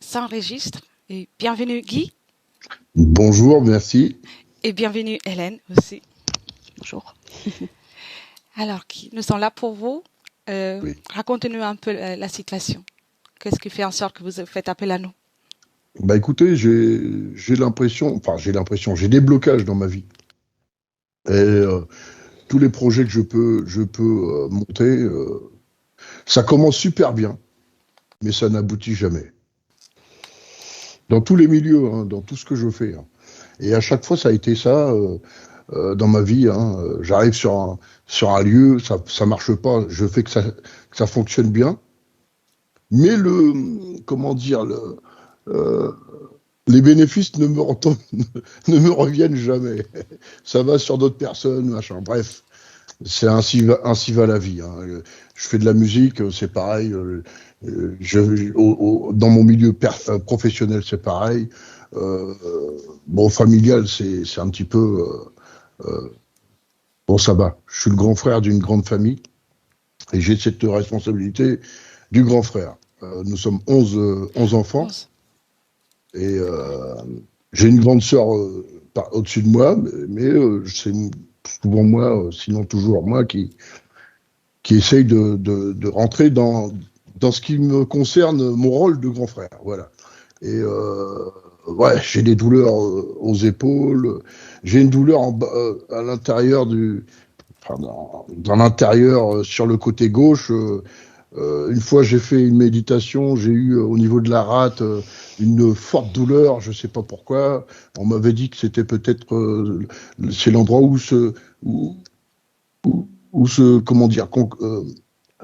s'enregistre. Et bienvenue Guy. Bonjour, merci. Et bienvenue Hélène aussi. Bonjour. Alors Guy, nous sommes là pour vous. Oui. Racontez-nous un peu la situation. Qu'est-ce qui fait en sorte que vous faites appel à nous? Écoutez, j'ai des blocages dans ma vie. Et tous les projets que je peux monter, ça commence super bien, mais ça n'aboutit jamais. Dans tous les milieux, hein, dans tout ce que je fais, hein. Et à chaque fois, ça a été ça dans ma vie, hein. J'arrive sur un lieu, ça marche pas, je fais que ça fonctionne bien, mais comment dire, euh, les bénéfices ne me reviennent jamais. Ça va sur d'autres personnes, machin. Bref, ainsi va la vie, hein. Je fais de la musique, c'est pareil. Dans mon milieu professionnel, c'est pareil. Euh, bon, familial, c'est un petit peu. Bon, ça va. Je suis le grand frère d'une grande famille et j'ai cette responsabilité du grand frère. Nous sommes 11 enfants. Et j'ai une grande sœur au-dessus de moi, mais c'est souvent moi, sinon toujours moi, qui essaye de rentrer dans ce qui me concerne, mon rôle de grand frère. Voilà. Et ouais, j'ai des douleurs aux épaules, j'ai une douleur à l'intérieur dans l'intérieur, sur le côté gauche. Une fois, j'ai fait une méditation, j'ai eu au niveau de la rate une forte douleur, je sais pas pourquoi. On m'avait dit que c'était peut-être c'est l'endroit où comment dire,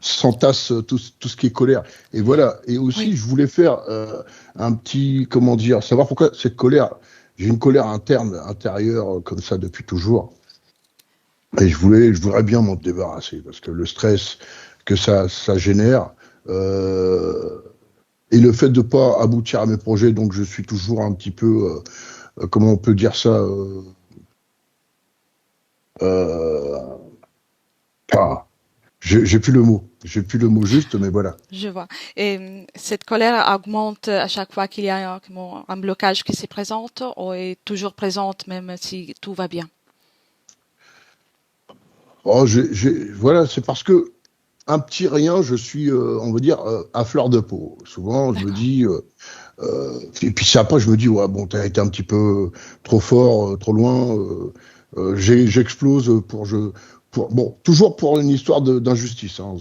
s'entasse tout ce qui est colère. Et voilà. Et aussi, Oui. je voulais faire un petit, comment dire, savoir pourquoi cette colère. J'ai une colère intérieure, comme ça depuis toujours. Et je voudrais bien m'en débarrasser parce que le stress que ça génère, euh, et le fait de pas aboutir à mes projets, donc je suis toujours un petit peu, comment on peut dire ça, euh, ah, j'ai plus le mot juste, mais voilà. Je vois. Et cette colère augmente à chaque fois qu'il y a un blocage qui se présente ou est toujours présente même si tout va bien? Oh, voilà, c'est parce que un petit rien, je suis, on va dire, à fleur de peau. Souvent, je me D'accord. dis, et puis c'est après, je me dis, ouais, bon, t'as été un petit peu trop fort, trop loin. J'explose bon, toujours pour une histoire d'injustice. Hein,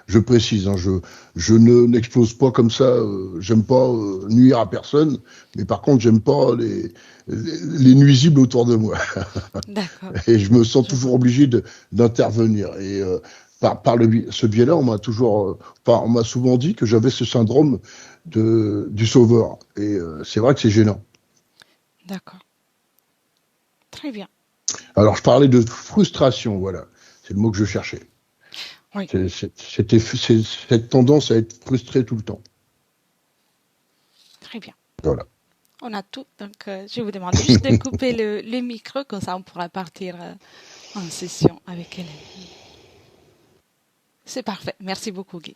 je précise, hein, je n'explose pas comme ça. J'aime pas nuire à personne, mais par contre, j'aime pas les nuisibles autour de moi. D'accord. Et je me sens Je vois. toujours obligé d'intervenir. Et ce biais-là, on m'a souvent dit que j'avais ce syndrome du sauveur. Et c'est vrai que c'est gênant. D'accord. Très bien. Alors, je parlais de frustration, voilà. C'est le mot que je cherchais. Oui. C'est cette tendance à être frustré tout le temps. Très bien. Voilà. On a tout. Donc, je vous demande juste de couper le micro, comme ça on pourra partir en session avec Hélène. C'est parfait. Merci beaucoup, Guy.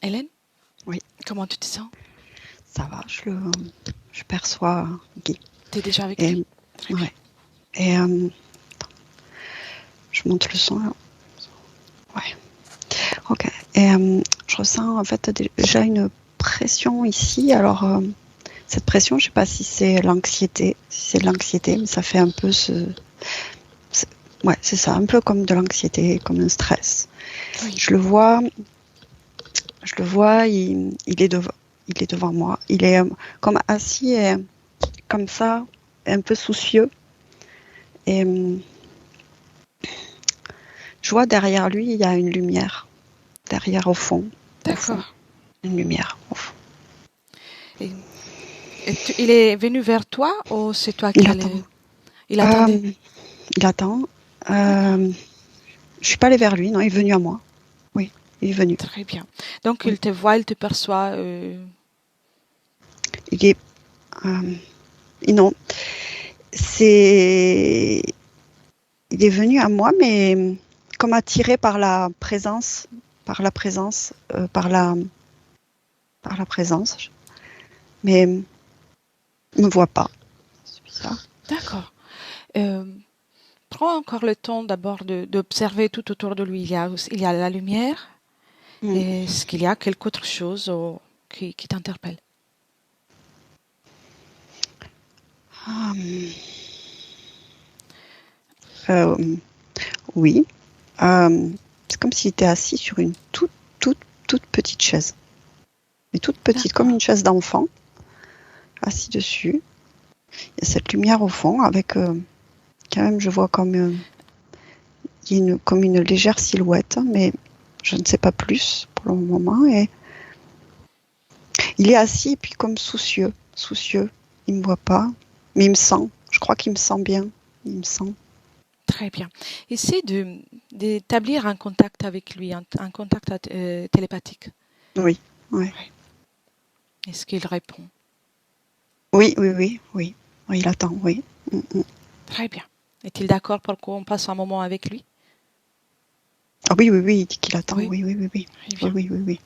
Hélène, Oui, comment tu te sens? ça va, je perçois Guy. Tu es déjà avec Et, lui? Très bien. ouais. Et je monte le son là. Ouais. Ok. Et je ressens en fait déjà une pression ici. Alors, cette pression, je sais pas si c'est l'anxiété, mais ça fait un peu ouais, c'est ça, un peu comme de l'anxiété, comme un stress. Oui. Je le vois, il est devant moi. Il est comme assis et comme ça, un peu soucieux. Et je vois derrière lui, il y a une lumière. Derrière, au fond. D'accord. Une lumière, au fond. Et, il est venu vers toi ou c'est toi qui Il attend. allais... Il attendait? Il attend. D'accord. Je suis pas allée vers lui, non, il est venu à moi. Oui, il est venu. Très bien. Donc, il Oui. te voit, il te perçoit. Il est... non, c'est... Il est venu à moi, mais comme attiré par la présence, par la... par la présence. Mais il ne me voit pas. C'est bizarre. D'accord. Prends encore le temps d'abord d'observer tout autour de lui. Il y a la lumière. Est-ce qu'il y a quelque autre chose qui t'interpelle? Oui. C'est comme s'il était assis sur une toute petite chaise. Mais toute petite, comme une chaise d'enfant, assis dessus. Il y a cette lumière au fond, avec quand même, je vois comme une légère silhouette, mais je ne sais pas plus pour le moment. Et il est assis et puis comme soucieux. Il me voit pas, mais il me sent. Je crois qu'il me sent bien. Il me sent. Très bien. Essaie d'établir un contact avec lui, un contact télépathique. Oui. Est-ce qu'il répond? Oui, il attend, oui. Très bien. Est-il d'accord pour qu'on passe un moment avec lui? Ah oui, il dit qu'il attend, oui. Très bien. Oui.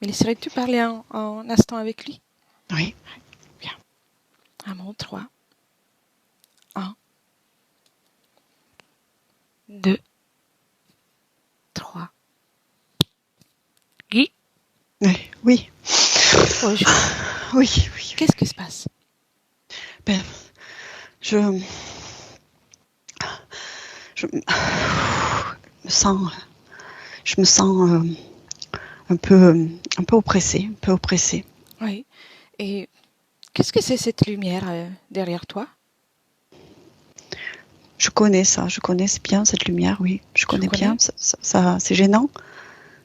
Mais laisserais-tu parler un instant avec lui? Oui. Bien. 1, 3. 1, 2, 3. Guy? Oui. Bonjour. Oui. Qu'est-ce qui se passe? Je me sens un peu oppressée. Oui. Et qu'est-ce que c'est cette lumière derrière toi? Je connais bien cette lumière, oui. Je connais bien. Ça, c'est gênant.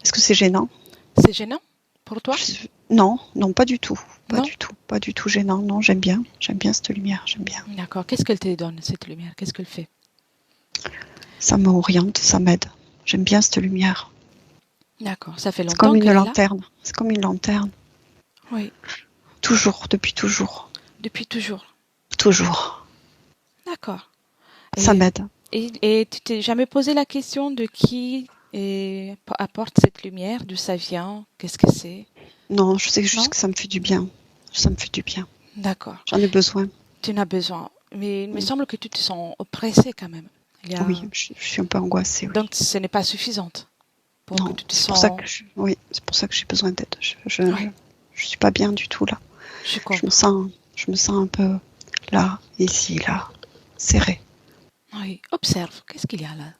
Est-ce que c'est gênant? C'est gênant pour toi? Non, pas du tout. Pas du tout gênant. Non, j'aime bien cette lumière. J'aime bien. D'accord. Qu'est-ce qu'elle te donne, cette lumière? Qu'est-ce qu'elle fait? Ça m'oriente, ça m'aide. J'aime bien cette lumière. D'accord. Ça fait C'est longtemps comme une qu'elle est là? lanterne. C'est comme une lanterne. Oui. Depuis toujours. Depuis toujours. Toujours. D'accord. Ça m'aide. Et tu t'es jamais posé la question de qui apporte cette lumière, d'où ça vient, qu'est-ce que c'est? Non, je sais juste que ça me fait du bien. Ça me fait du bien. D'accord. J'en ai besoin. Tu en as besoin. Mais il me semble que tu te sens oppressée quand même. Oui, je suis un peu angoissée. Oui. Donc ce n'est pas suffisant pour non, que tu te c'est sens... pour ça que c'est pour ça que j'ai besoin d'aide. Je suis pas bien du tout là. Je me sens un peu là, ici, là, serrée. Oui, observe. Qu'est-ce qu'il y a là?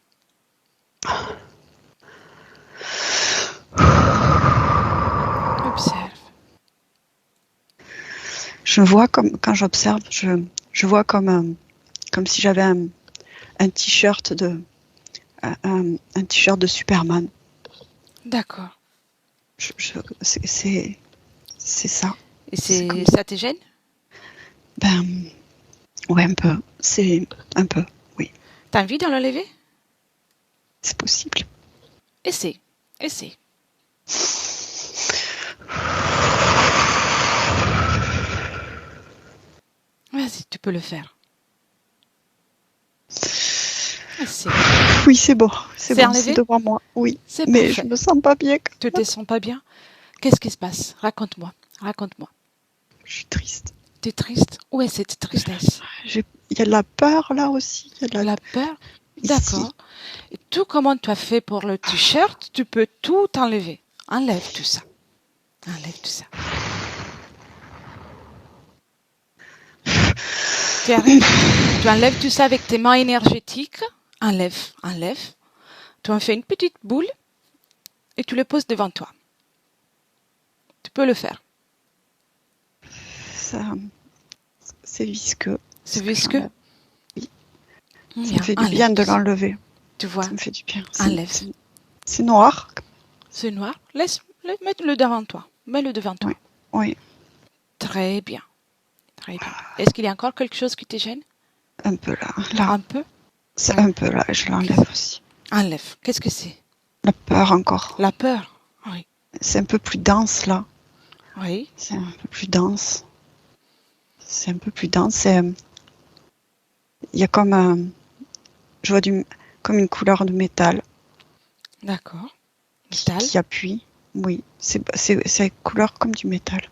Observe. Je vois quand j'observe, je vois comme si j'avais un t-shirt un t-shirt de Superman. D'accord. C'est ça. Et ça te gêne? Ouais, un peu. C'est un peu, oui. T'as envie de l'enlever? C'est possible. Essaie. Vas-y, tu peux le faire. Essaie. Oui, c'est bon. C'est enlevé? devant moi. Oui. Mais parfait. Je me sens pas bien. Tu te sens pas bien? Qu'est-ce qui se passe? Raconte-moi. Je suis triste. Tu es triste? Où est cette tristesse? Il y a de la peur là aussi. Il y a la peur? D'accord. Et tout comment tu as fait pour le t-shirt, tu peux tout enlever. Enlève tout ça. Tu arrives. Tu enlèves tout ça avec tes mains énergétiques. Enlève. Tu en fais une petite boule et tu le poses devant toi. Tu peux le faire. Ça, c'est visqueux. C'est visqueux? Oui. Ça me fait du bien de l'enlever. Tu vois? Ça me fait du bien. Enlève. C'est noir. C'est noir. Mets-le devant toi. Mets-le devant toi. Oui. Très bien. Est-ce qu'il y a encore quelque chose qui te gêne? Un peu là. Un peu? C'est un peu là. Je l'enlève aussi. Enlève. Qu'est-ce que c'est? La peur encore. La peur? Oui. C'est un peu plus dense là. Oui. C'est un peu plus dense. Il y a je vois comme une couleur de métal. D'accord. Qui appuie. Oui, c'est couleur comme du métal.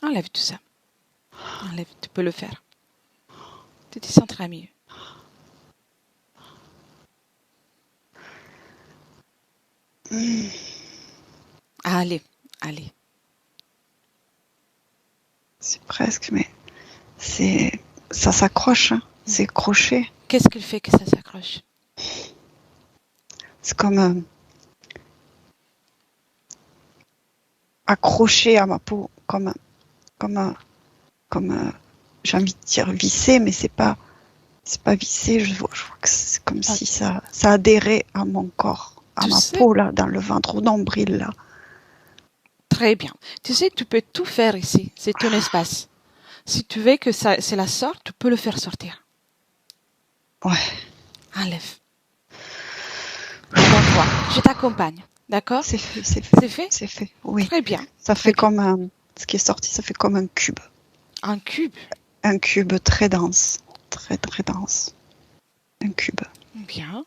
Enlève tout ça. Enlève, tu peux le faire. Tu te sentiras mieux. Allez. C'est presque, mais ça s'accroche, hein. C'est crochet. Qu'est-ce qu'il fait que ça s'accroche? C'est comme accroché à ma peau, comme j'ai envie de dire vissé, mais c'est pas vissé. Je vois que c'est comme si ça adhérait à mon corps, à ma peau là, dans le ventre, au nombril là. Très bien. Tu sais, tu peux tout faire ici. C'est ton espace. Si tu veux que cela sorte, tu peux le faire sortir. Ouais. Enlève. Devant toi. Je t'accompagne. D'accord? C'est fait. C'est fait. Oui. Très bien. Ça fait comme ce qui est sorti, ça fait comme un cube. Un cube? Un cube très dense. Très, très dense. Un cube. Bien.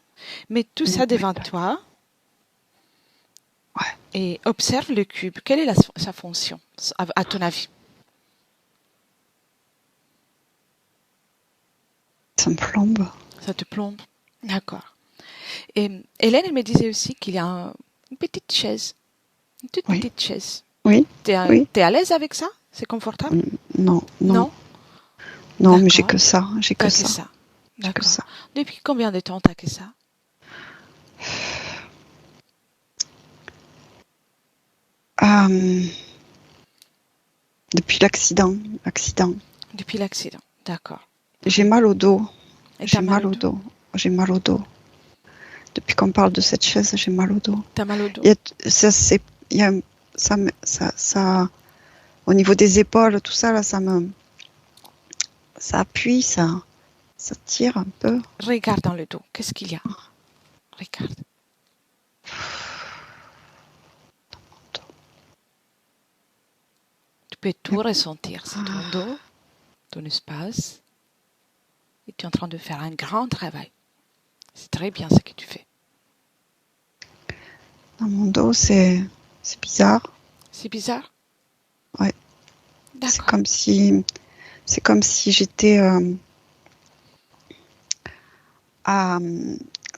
Mets tout ça devant toi. Ouais. Et observe le cube. Quelle est sa fonction, à ton avis? Ça me plombe. Ça te plombe? D'accord. Et Hélène, elle me disait aussi qu'il y a une petite chaise. Une toute petite chaise. Oui. T'es à l'aise avec ça? C'est confortable? Non. Non, mais j'ai que ça. J'ai que ça. D'accord. Depuis combien de temps t'as que ça? Depuis l'accident. Depuis l'accident, d'accord. J'ai mal au dos. Et J'ai mal au dos. Depuis qu'on parle de cette chaise, j'ai mal au dos. T'as mal au dos? Ça, au niveau des épaules, tout ça, là, ça appuie, ça tire un peu. Regarde dans le dos, qu'est-ce qu'il y a? Regarde. Tu peux tout ressentir, c'est ton dos, ton espace. Et tu es en train de faire un grand travail. C'est très bien ce que tu fais. Dans mon dos, c'est bizarre. C'est bizarre? Ouais. D'accord. C'est comme si j'étais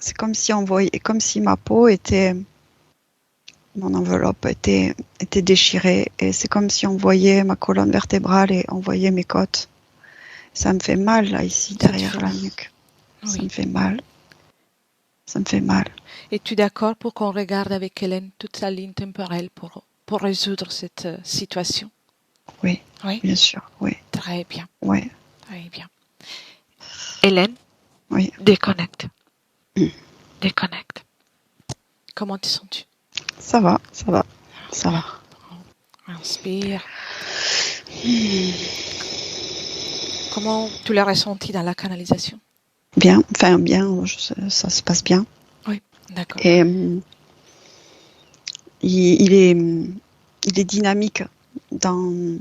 c'est comme si ma peau était, mon enveloppe était déchirée, et c'est comme si on voyait ma colonne vertébrale et on voyait mes côtes. Ça me fait mal là, ici, derrière la nuque. Oui. Ça me fait mal. Es-tu d'accord pour qu'on regarde avec Hélène toute sa ligne temporelle pour résoudre cette situation? Oui, bien sûr, oui. Très bien. Oui. Très bien. Hélène? Oui. Déconnecte. Déconnecte. Comment te sens-tu? Ça va. Inspire. Comment tu l'as ressenti dans la canalisation? Bien, ça se passe bien. Oui, d'accord. Et il est dynamique dans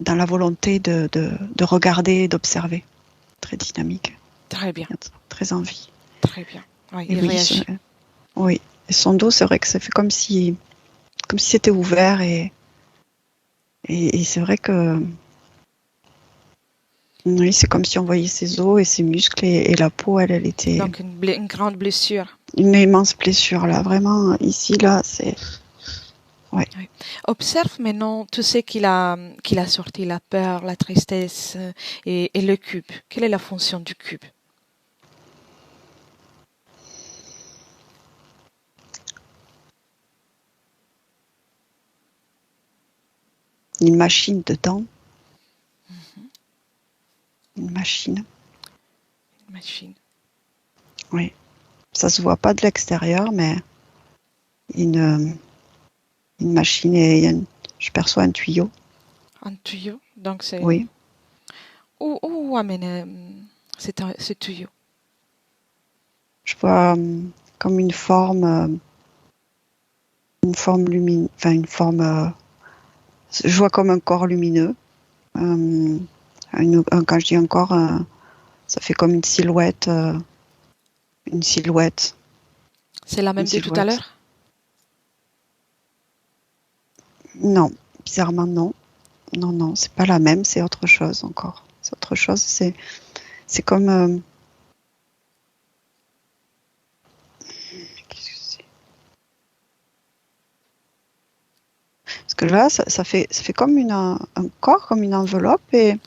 la volonté de regarder, d'observer. Très dynamique. Très bien. Très envie. Très bien. Oui, il réagit. Oui. Et son dos, c'est vrai que ça fait comme si c'était ouvert, et c'est vrai que oui, c'est comme si on voyait ses os et ses muscles, et la peau, elle était... Donc une grande blessure. Une immense blessure, là. Vraiment, ici, là, c'est... Ouais. Oui. Observe maintenant tout ce qu'il a sorti, la peur, la tristesse et le cube. Quelle est la fonction du cube? Une machine dedans. Une machine. Oui. Ça se voit pas de l'extérieur, mais une machine, et je perçois un tuyau. Un tuyau? Donc c'est... Oui. Où amène ce tuyau? Je vois comme une forme lumineuse, enfin une forme... je vois comme un corps lumineux. Quand je dis un corps, ça fait comme une silhouette. C'est la même de tout à l'heure? Non, bizarrement non. Non, c'est pas la même, c'est autre chose encore. C'est autre chose, c'est comme... qu'est-ce que c'est? Parce que là, ça fait comme un corps, comme une enveloppe, mais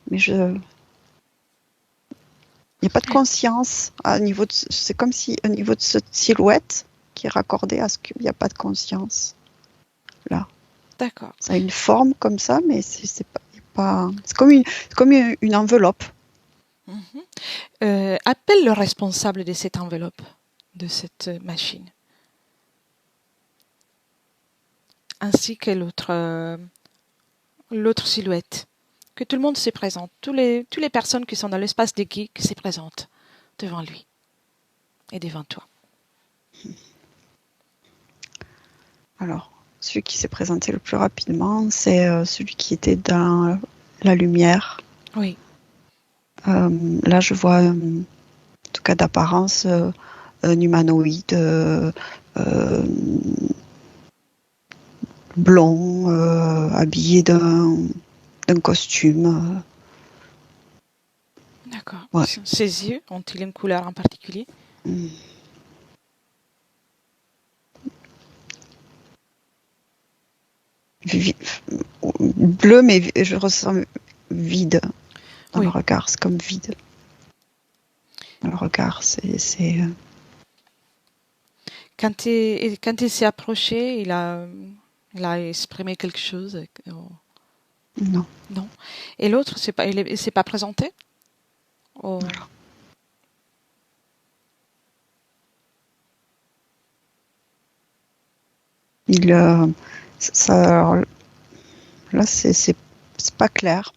il n'y a pas de conscience c'est comme si au niveau de cette silhouette qui est raccordée à ce qu'il n'y a pas de conscience. Là. D'accord. Ça a une forme comme ça, mais c'est comme une enveloppe. Appelle le responsable de cette enveloppe, de cette machine, ainsi que l'autre silhouette. Que tout le monde se présente, toutes les personnes qui sont dans l'espace des geeks se présentent devant lui et devant toi. Alors, celui qui s'est présenté le plus rapidement, c'est celui qui était dans la lumière. Oui. Là, je vois, en tout cas d'apparence, un humanoïde blond, habillé d'un costume. D'accord. Ouais. Ses yeux ont-ils une couleur en particulier? Bleu, mais je ressens vide dans Oui. le regard. C'est comme vide. Dans le regard, c'est... Quand il s'est approché, il a exprimé quelque chose. Non. Non. Et l'autre, il s'est pas présenté? Oh. Alors, là, c'est pas clair.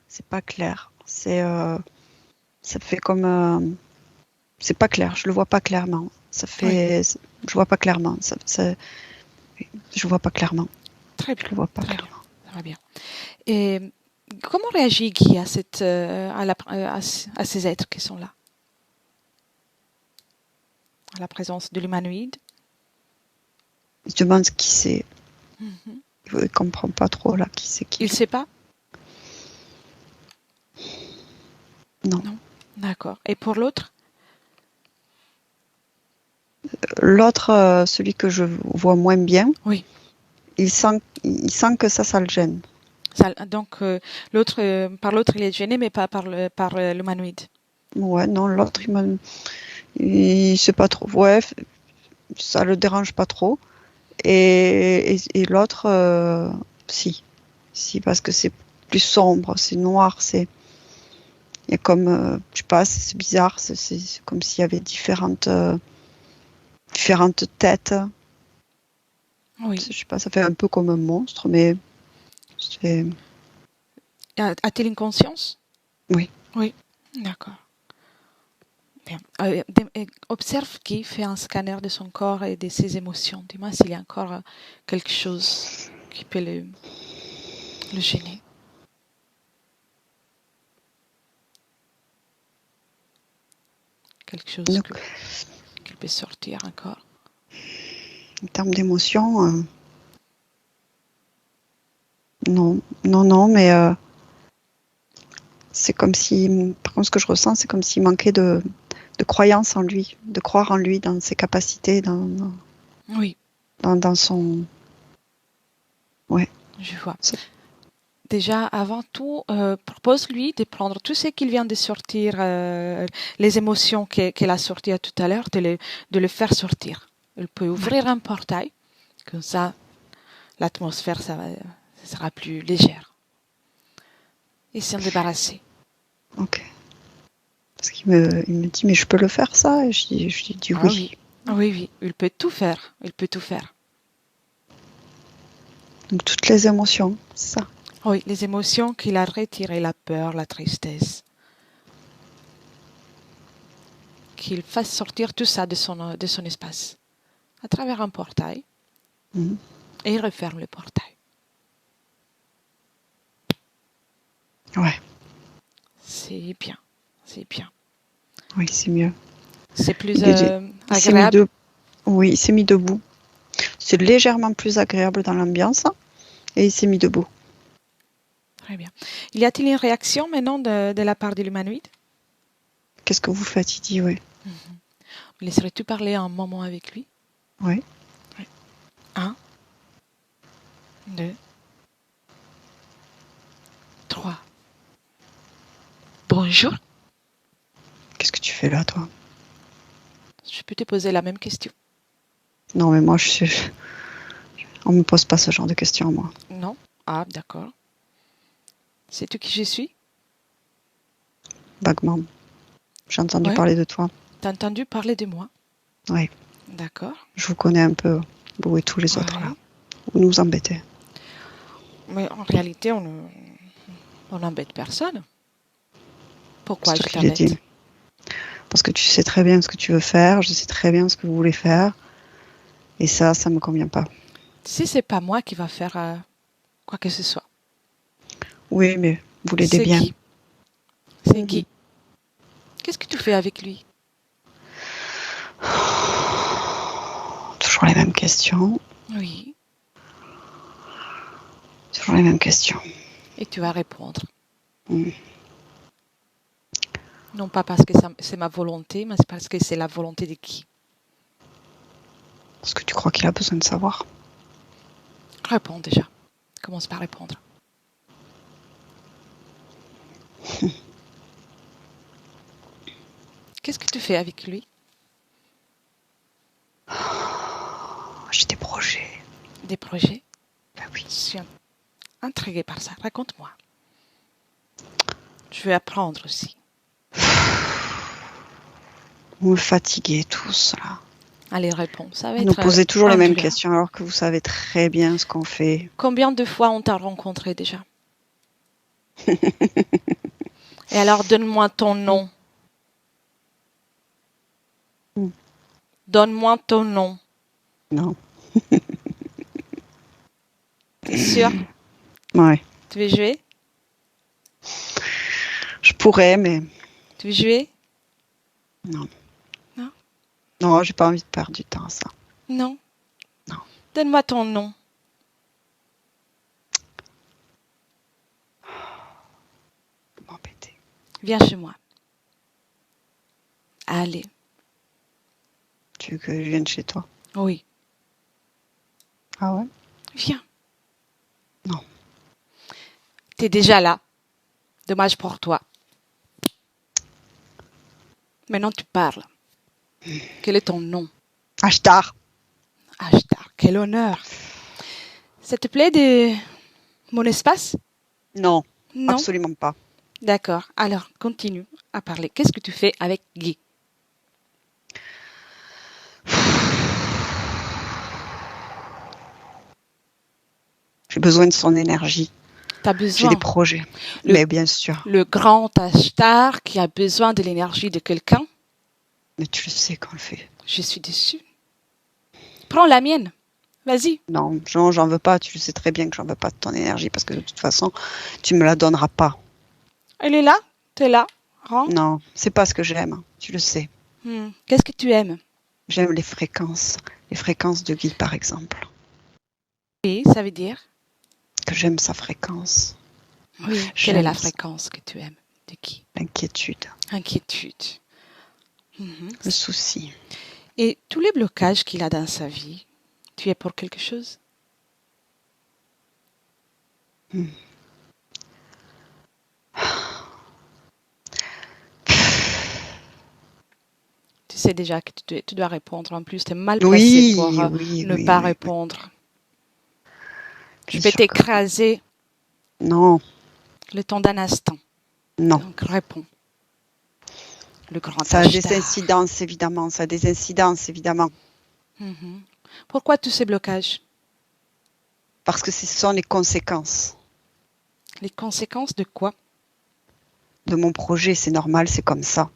C'est pas clair. Ça fait comme... c'est pas clair. Je le vois pas clairement. Je vois pas clairement. Je vois pas clairement. Très bien. Je le vois pas Très clairement. bien. Très bien. Et comment réagit Guy à ces êtres qui sont là? À la présence de l'humanoïde? Il se demande qui c'est. Il comprend pas trop là qui c'est qui. Il sait pas? Non. D'accord. Et pour l'autre? L'autre, celui que je vois moins bien, oui. Il sent que ça le gêne. Donc, par l'autre, il est gêné, mais pas par l'humanoïde. Ouais, non, l'autre, il sait pas trop. Ouais, ça le dérange pas trop. Et l'autre, si, parce que c'est plus sombre, c'est noir, il y a comme, je sais pas, c'est bizarre, c'est comme s'il y avait différentes têtes. Oui. Je sais pas, ça fait un peu comme un monstre, mais c'est... A-t-il une conscience? Oui. Oui, d'accord. Bien. Observe qui fait un scanner de son corps et de ses émotions. Dis-moi s'il y a encore quelque chose qui peut le gêner. Quelque chose qui peut sortir encore. En termes d'émotion, non, mais c'est comme si, par contre, ce que je ressens, c'est comme s'il manquait de croyance en lui, de croire en lui, dans ses capacités, oui. dans son... Ouais. Je vois. Déjà, avant tout, propose-lui de prendre tout ce qu'il vient de sortir, les émotions qu'elle a sorties tout à l'heure, de le faire sortir. Elle peut ouvrir un portail, comme ça, l'atmosphère sera plus légère. Et s'en débarrasser. Ok. Parce qu'il me dit, mais je peux le faire ça? Et je dis oui. Oui, il peut tout faire. Il peut tout faire. Donc toutes les émotions, c'est ça? Oui, les émotions qu'il a retirées, la peur, la tristesse. Qu'il fasse sortir tout ça de son espace. À travers un portail. Et il referme le portail. Ouais. C'est bien. Oui, c'est mieux. C'est plus agréable. Oui, il s'est mis debout. C'est légèrement plus agréable dans l'ambiance. Et il s'est mis debout. Très bien. Y a-t-il une réaction maintenant de la part de l'humanoïde? Qu'est-ce que vous faites? Il dit oui. Laisserais-tu parler un moment avec lui? Oui. 1, 2, 3. Bonjour. Qu'est-ce que tu fais là, toi? Je peux te poser la même question. Non, mais moi, on me pose pas ce genre de questions, moi. Non? Ah, d'accord. Sais-tu qui je suis? Vaguement. J'ai entendu Ouais. parler de toi. T'as entendu parler de moi? Oui. D'accord. Je vous connais un peu, vous et tous les autres, là. Vous nous embêtez. Mais en réalité, on n'embête personne. Pourquoi C'est je toi qui l'ai dit. t'embête? Parce que tu sais très bien ce que tu veux faire, je sais très bien ce que vous voulez faire. Et ça me convient pas. Si c'est pas moi qui va faire quoi que ce soit. Oui, mais vous l'aidez C'est bien. qui? C'est qui? Qu'est-ce que tu fais avec lui? Toujours les mêmes questions. Oui. Toujours les mêmes questions. Et tu vas répondre. Mm. Non pas parce que c'est ma volonté, mais c'est parce que c'est la volonté de qui? Est-ce que tu crois qu'il a besoin de savoir? Réponds déjà. Commence par répondre. Qu'est-ce que tu fais avec lui? J'ai des projets. Des projets? Ben oui. Je suis intriguée par ça. Raconte-moi. Je veux apprendre aussi. Vous me fatiguez tous, là. Allez, réponds. Ça va Vous nous être posez toujours les mêmes indulgent. questions alors que vous savez très bien ce qu'on fait. Combien de fois on t'a rencontré déjà? Et alors, donne-moi ton nom. Donne-moi ton nom. Non. T'es sûr? Ouais. Tu veux jouer? Je pourrais, mais Tu veux jouer? non. Non? Non, j'ai pas envie de perdre du temps à ça. Non? Non. Donne-moi ton nom. Vous m'embêtez. Viens chez moi. Allez. Tu veux que je vienne chez toi? Oui. Ah ouais? Viens. Non. T'es déjà là. Dommage pour toi. Maintenant, tu parles. Quel est ton nom? Ashtar. Ashtar, quel honneur. Ça te plaît de mon espace? Non, Non? absolument pas. D'accord. Alors, continue à parler. Qu'est-ce que tu fais avec Guy? J'ai besoin de son énergie. T'as J'ai besoin. des projets. Mais bien sûr. Le grand Ashtar qui a besoin de l'énergie de quelqu'un? Mais tu le sais qu'on le fait. Je suis déçue. Prends la mienne. Vas-y. Non, j'en veux pas. Tu le sais très bien que j'en veux pas de ton énergie parce que de toute façon, tu me la donneras pas. Elle est là? T'es là? Rends. Non, c'est pas ce que j'aime. Tu le sais. Qu'est-ce que tu aimes? J'aime les fréquences. Les fréquences de Guy, par exemple. Oui, ça veut dire? Que j'aime sa fréquence. Oui. Quelle est la fréquence que tu aimes? De qui? L'inquiétude. Inquiétude. Le souci. Et tous les blocages qu'il a dans sa vie, tu es pour quelque chose? Tu sais déjà que tu dois répondre. En plus, tu es mal placé pour ne pas répondre. Je peux t'écraser. Non. Le temps d'un instant. Non. Donc réponds. Le grand Ça a Ashtar. des incidences, évidemment. Ça a des incidences, évidemment. Pourquoi tous ces blocages? Parce que ce sont les conséquences. Les conséquences de quoi? De mon projet, c'est normal, c'est comme ça.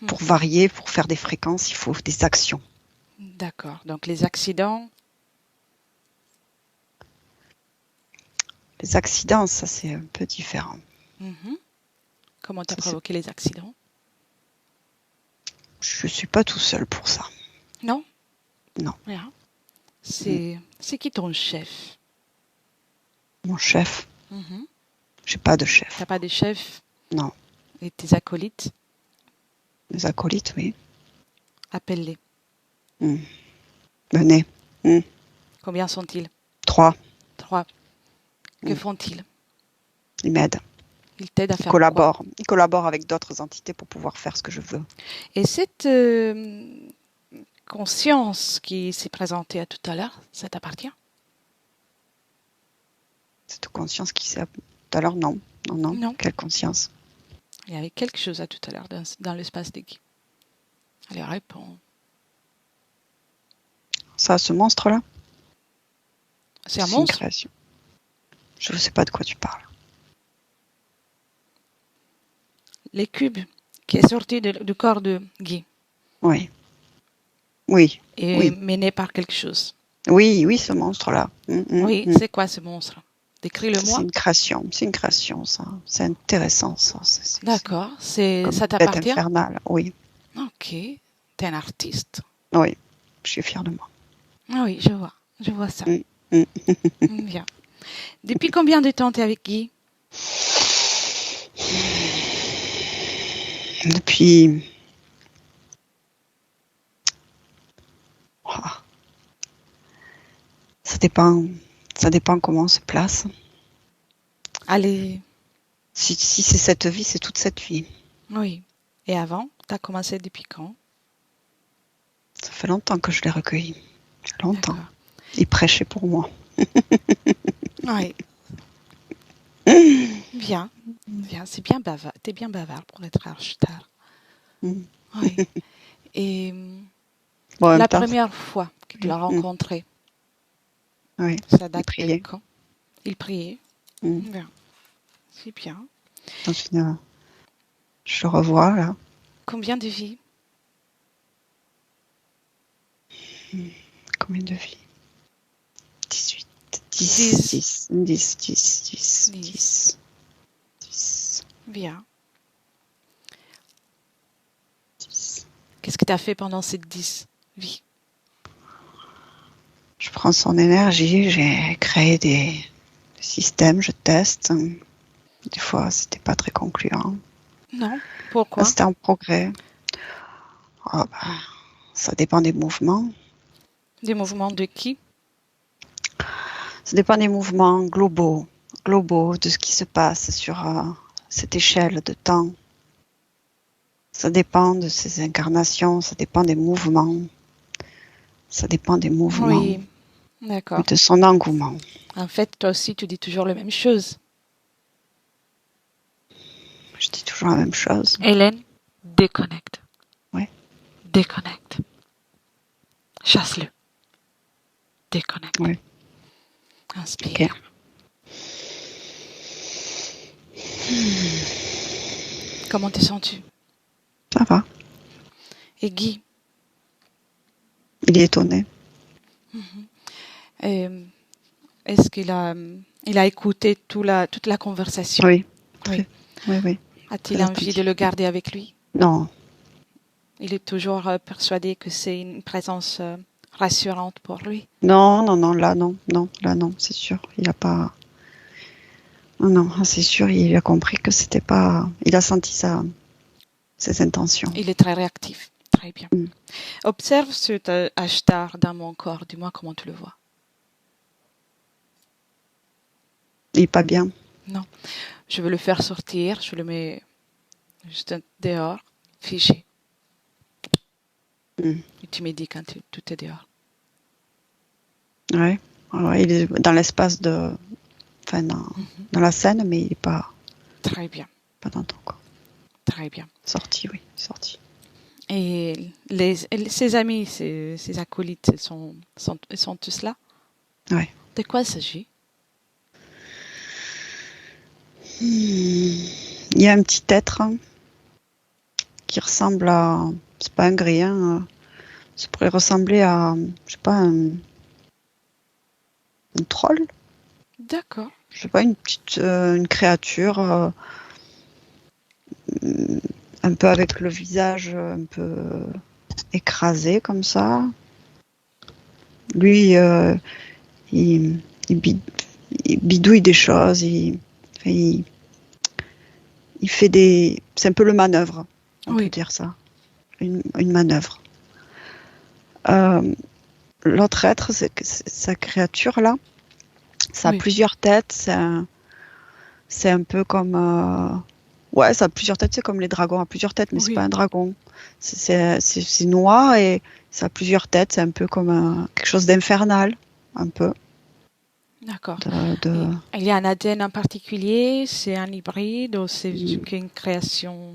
Pour varier, pour faire des fréquences, il faut des actions. D'accord. Donc les accidents? Les accidents, ça c'est un peu différent. Comment tu as provoqué les accidents? Je ne suis pas tout seul pour ça. Non? Non. Rien. C'est qui ton chef? Mon chef. Mhm. J'ai pas de chef. T'as pas de chef? Non. Et tes acolytes? Les acolytes, oui. Appelle-les. Venez. Combien sont-ils? 3. 3. Que font-ils? Ils m'aident. Ils t'aident à Ils faire collaborent. quoi? Ils collaborent avec d'autres entités pour pouvoir faire ce que je veux. Et cette conscience qui s'est présentée à tout à l'heure, ça t'appartient? Cette conscience qui s'est... Tout à l'heure, non. Non. Non. Quelle conscience? Il y avait quelque chose à tout à l'heure dans l'espace des Guy. Allez, réponds. Ça, ce monstre-là? C'est un Une monstre? création. Je ne sais pas de quoi tu parles. Les cubes qui est sorti du corps de Guy Oui. Oui. est Oui. mené par quelque chose. Oui, ce monstre-là. Oui, c'est quoi ce monstre? Décris-le-moi. C'est une création, ça. C'est intéressant, ça. D'accord, comme ça une bête t'appartient? infernale. Oui. Ok, t'es un artiste. Oui, je suis fière de moi. Ah oui, je vois ça. Mm. Bien. Depuis combien de temps t'es avec Guy? Depuis... Oh. Ça dépend comment on se place. Allez, Si c'est cette vie, c'est toute cette vie. oui. Et avant, t'as commencé depuis quand? Ça fait longtemps que je l'ai recueilli. Longtemps. D'accord. Il prêchait pour moi. Oui. Bien, c'est bien bavard. T'es bien bavard pour être architecte. Mm. Oui. Et Bon, en même la temps, première fois que tu l'as rencontré, oui, ça date il priait. de quand? Il priait. Mm. Bien. C'est bien. Je le revois là. Combien de vies? Combien de vies? 18. 10. 10. Bien. 10. Qu'est-ce que tu as fait pendant ces 10 vies? Je prends son énergie, j'ai créé des systèmes, je teste. Des fois, c'était pas très concluant. Non. Pourquoi? C'était en progrès. Oh, bah, ça dépend des mouvements. Des mouvements de qui? Ça dépend des mouvements globaux, de ce qui se passe sur cette échelle de temps. Ça dépend de ces incarnations, ça dépend des mouvements. Ça dépend des mouvements. Oui, d'accord. Et de son engouement. En fait, toi aussi, tu dis toujours la même chose. Je dis toujours la même chose. Hélène, déconnecte. Ouais. Déconnecte. Chasse-le. Déconnecte. Ouais. Inspire. Ok. Comment te sens-tu? Ça va. Et Guy, Il est étonné. est-ce qu'il a écouté toute la conversation? Oui. Oui. Oui. A-t-il Très envie attentif. de le garder avec lui? Non. Il est toujours persuadé que c'est une présence rassurante pour lui. Non, là non, c'est sûr. Il a pas. Non, c'est sûr, il a compris que c'était pas. Il a senti ses intentions. Il est très réactif. Très bien. Mm. Observe cet ashtar dans mon corps. Dis-moi comment tu le vois. Il est pas bien. Non. Je veux le faire sortir. Je le mets juste dehors, figé. Mm. Et tu me dis quand tout est dehors. Ouais. Il est dans l'espace de. Enfin, dans la scène, mais il est pas Très bien. dans ton corps. Très bien. Sorti, oui, sorti. Et ses amis, ses acolytes, ils sont tous là? Ouais. De quoi il s'agit? Il y a un petit être qui ressemble à. C'est pas un gris, hein. Ça pourrait ressembler à. Je sais pas, un troll. D'accord. Je sais pas, une créature un peu avec le visage un peu écrasé comme ça. Lui, il, il bidouille des choses, il, il fait des... C'est un peu le manœuvre, on peut Oui, dire ça. Une manœuvre. Euh, L'autre être, sa créature-là, ça a oui, plusieurs têtes, c'est un peu comme... Ouais, ça a plusieurs têtes, c'est comme les dragons à plusieurs têtes, mais c'est pas oui. un dragon. C'est noir et ça a plusieurs têtes, c'est un peu comme quelque chose d'infernal, un peu, D'accord. Et de il y a un ADN en particulier, c'est un hybride ou c'est une création?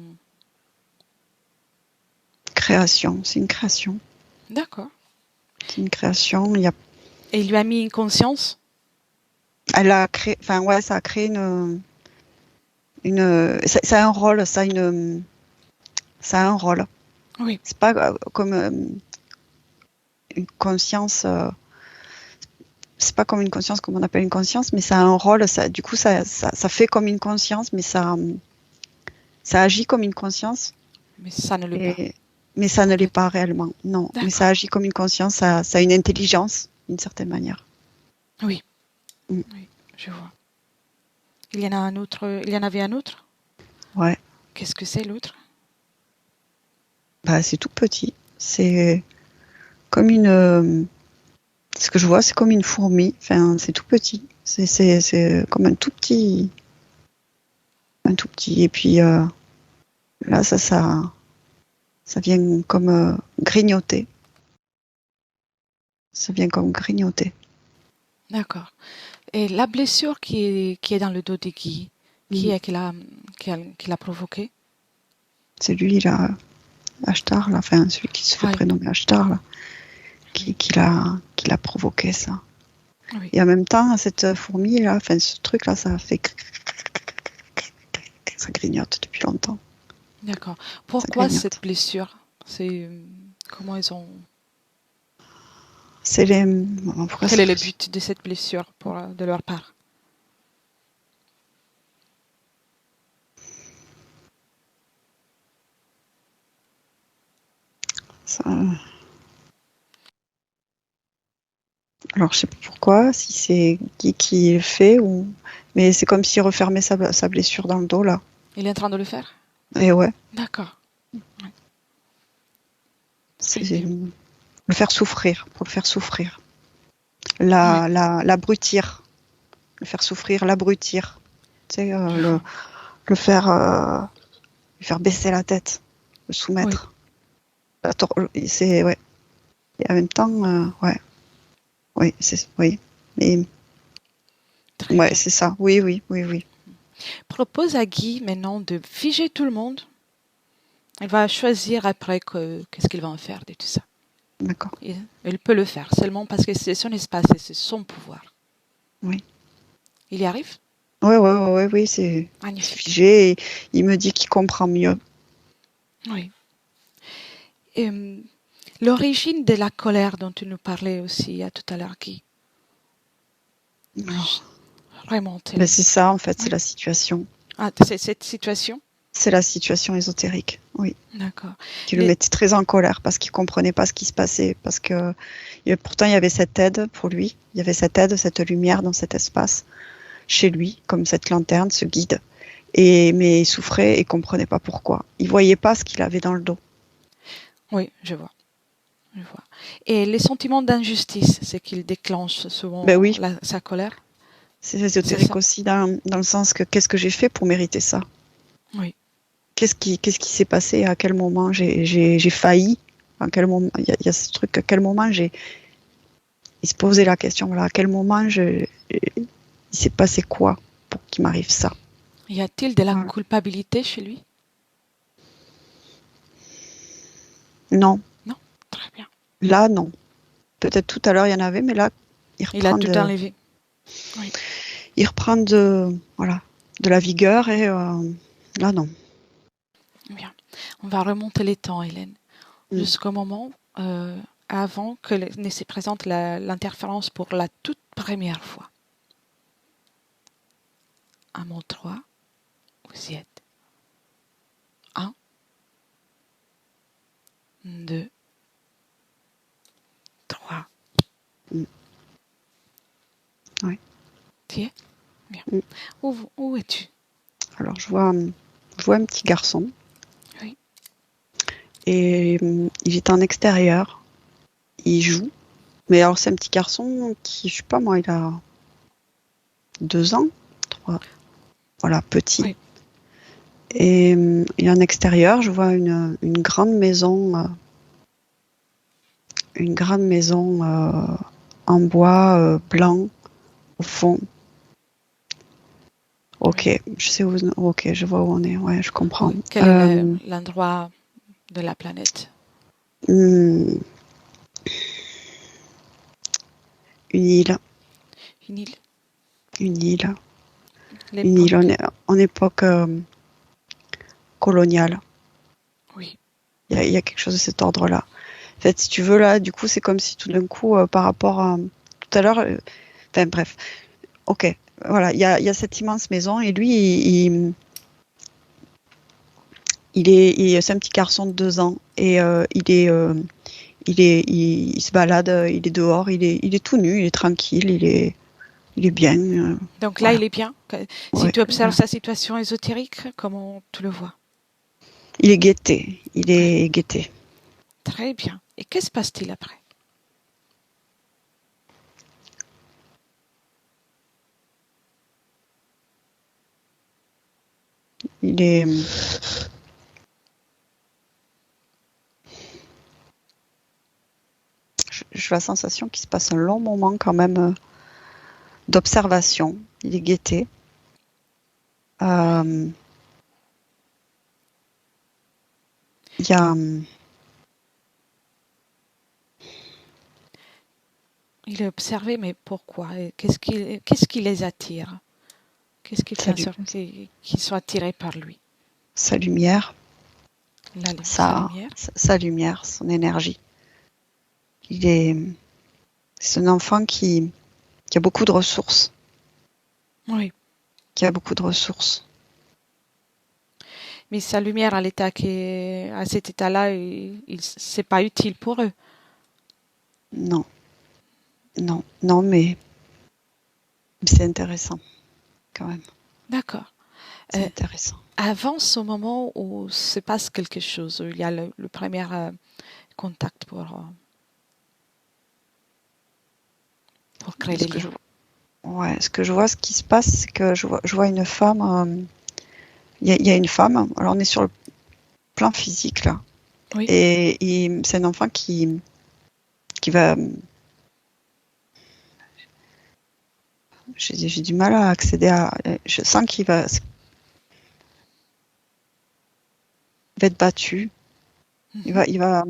création. C'est une création. D'accord. C'est une création. Il y a, Et il lui a mis une conscience? elle a créé, enfin ouais, ça a créé ça a un rôle, ça a un rôle. Oui, C'est pas comme une conscience. C'est pas comme une conscience comme on appelle une conscience, mais ça a un rôle. Ça, du coup, ça fait comme une conscience, mais ça agit comme une conscience, mais ça ne l'est pas, et, mais ça ne l'est pas complètement. réellement. Non, mais ça D'accord. agit comme une conscience. Ça a une intelligence, d'une certaine manière. Oui, Mm. oui, je vois. Il y en a un autre, il y en avait un autre? Ouais. Qu'est-ce que c'est l'autre? Bah, c'est tout petit. C'est comme ce que je vois, c'est comme une fourmi. Enfin, c'est tout petit. C'est comme un tout petit. Et puis là, ça vient comme grignoter. Ça vient comme grignoter. D'accord. Et la blessure qui est dans le dos de Guy, qui Mm. est qui l'a provoquée? C'est lui là, Ashtar, là, enfin celui qui se fait Oui, prénommer Ashtar, là, qui l'a provoqué ça. oui, Et en même temps, cette fourmi là, enfin ce truc là, ça grignote depuis longtemps. d'accord. Ça Pourquoi cette grignote. blessure? C'est comment ils ont. C'est les. Pourquoi Quel ça. est le but de cette blessure de leur part? ça- Alors je sais pas pourquoi, si c'est qui le fait ou. Mais c'est comme s'il refermait sa blessure dans le dos là. Il est en train de le faire? Et ouais, D'accord. Ouais, c'est très bien. le faire souffrir, pour le faire souffrir. Oui, L'abrutir. Le faire souffrir, l'abrutir. Tu sais, je vois. le faire, lui faire baisser la tête, le Oui, soumettre. C'est, ouais. Et en même temps, ouais, oui, oui. Et, très ouais, bien. c'est ça. Oui, oui, oui, oui. Propose à Guy maintenant de figer tout le monde. Il va choisir après qu'est-ce qu'il va en faire de tout ça. D'accord. Il peut le faire seulement parce que c'est son espace et c'est son pouvoir. Oui. Il y arrive? Ouais, ouais, ouais, ouais, oui, c'est Magnifique. figé et il me dit qu'il comprend mieux. Oui. Et, l'origine de la colère dont tu nous parlais aussi tout à l'heure, Guy. Alors, ben Remonte-les. c'est ça, en fait, c'est Oui. la situation. Ah, c'est cette situation? C'est la situation ésotérique, oui, D'accord. qui le Les... mettait très en colère parce qu'il comprenait pas ce qui se passait, parce que pourtant il y avait cette aide pour lui, il y avait cette aide, cette lumière dans cet espace chez lui, comme cette lanterne, ce guide. Mais il souffrait et comprenait pas pourquoi. Il voyait pas ce qu'il avait dans le dos. Oui, je vois. Je vois. Et les sentiments d'injustice, c'est qu'il déclenche Ben souvent oui, sa colère. c'est C'est ésotérique ça? aussi dans le sens que qu'est-ce que j'ai fait pour mériter ça? Oui. Qu'est-ce qui s'est passé? À quel moment j'ai failli? À quel moment il y a ce truc? À quel moment il se posait la question, voilà, à quel moment il s'est passé quoi pour qu'il m'arrive ça? Y a-t-il de la Voilà. culpabilité chez lui? Non, Non? Très bien. là non. Peut-être tout à l'heure il y en avait, mais là il Il a reprend tout de, enlevé. Oui. il reprend voilà, de la vigueur et là non. Bien. On va remonter les temps, Hélène, Mm. jusqu'au moment avant que ne se présente l'interférence pour la toute première fois. Un mot 3, vous y êtes. Un, deux, trois. tu y es? Bien. Mm. Où es-tu? Alors, je vois un petit garçon. Oui. Et il est en extérieur. Il joue. Mais alors, c'est un petit garçon qui, je sais pas moi, il a 2 ans, 3. Voilà, petit. Oui. Et en extérieur, je vois une grande maison, en bois blanc au fond. Ok, Oui. je sais où. Ok, je vois où on est. Ouais, je comprends. Oui. Quel est l'endroit de la planète? Une île, Une île? une île, une île. On L'époque? est en époque coloniale. Oui. Il y a quelque chose de cet ordre-là. En fait, si tu veux, là, du coup, c'est comme si tout d'un coup, par rapport à tout à l'heure, enfin bref, ok, voilà, il y a cette immense maison et lui, c'est un petit garçon de 2 ans et il se balade, il est dehors, il est tout nu, il est tranquille, il est bien. Donc là, Voilà. il est bien. Si Ouais, tu observes voilà. sa situation ésotérique, comment tu le vois? Il est guetté, il Oui. est guetté. Très bien. Et que se passe-t-il après? Il est, j'ai la sensation qu'il se passe un long moment quand même d'observation. Il est guetté. Il y a, Il est observé, mais pourquoi? Et qu'est-ce qui les attire? Qu'est-ce qui fait sa, en sorte qu'ils soient attirés par lui? sa lumière, Sa lumière? sa lumière, son énergie. C'est un enfant qui a beaucoup de ressources, Oui. qui a beaucoup de ressources. Mais sa lumière à à cet état-là, c'est pas utile pour eux. Non, non, mais c'est intéressant quand même. D'accord. C'est intéressant. Avant ce moment où se passe quelque chose, où il y a le premier contact pour créer les liens. Ce que je vois, ce qui se passe, c'est que je vois une femme. Il y a une femme. Alors on est sur le plan physique là, Oui. et c'est un enfant qui va. J'ai du mal à accéder à. Je sens qu'il va être battu. Il va.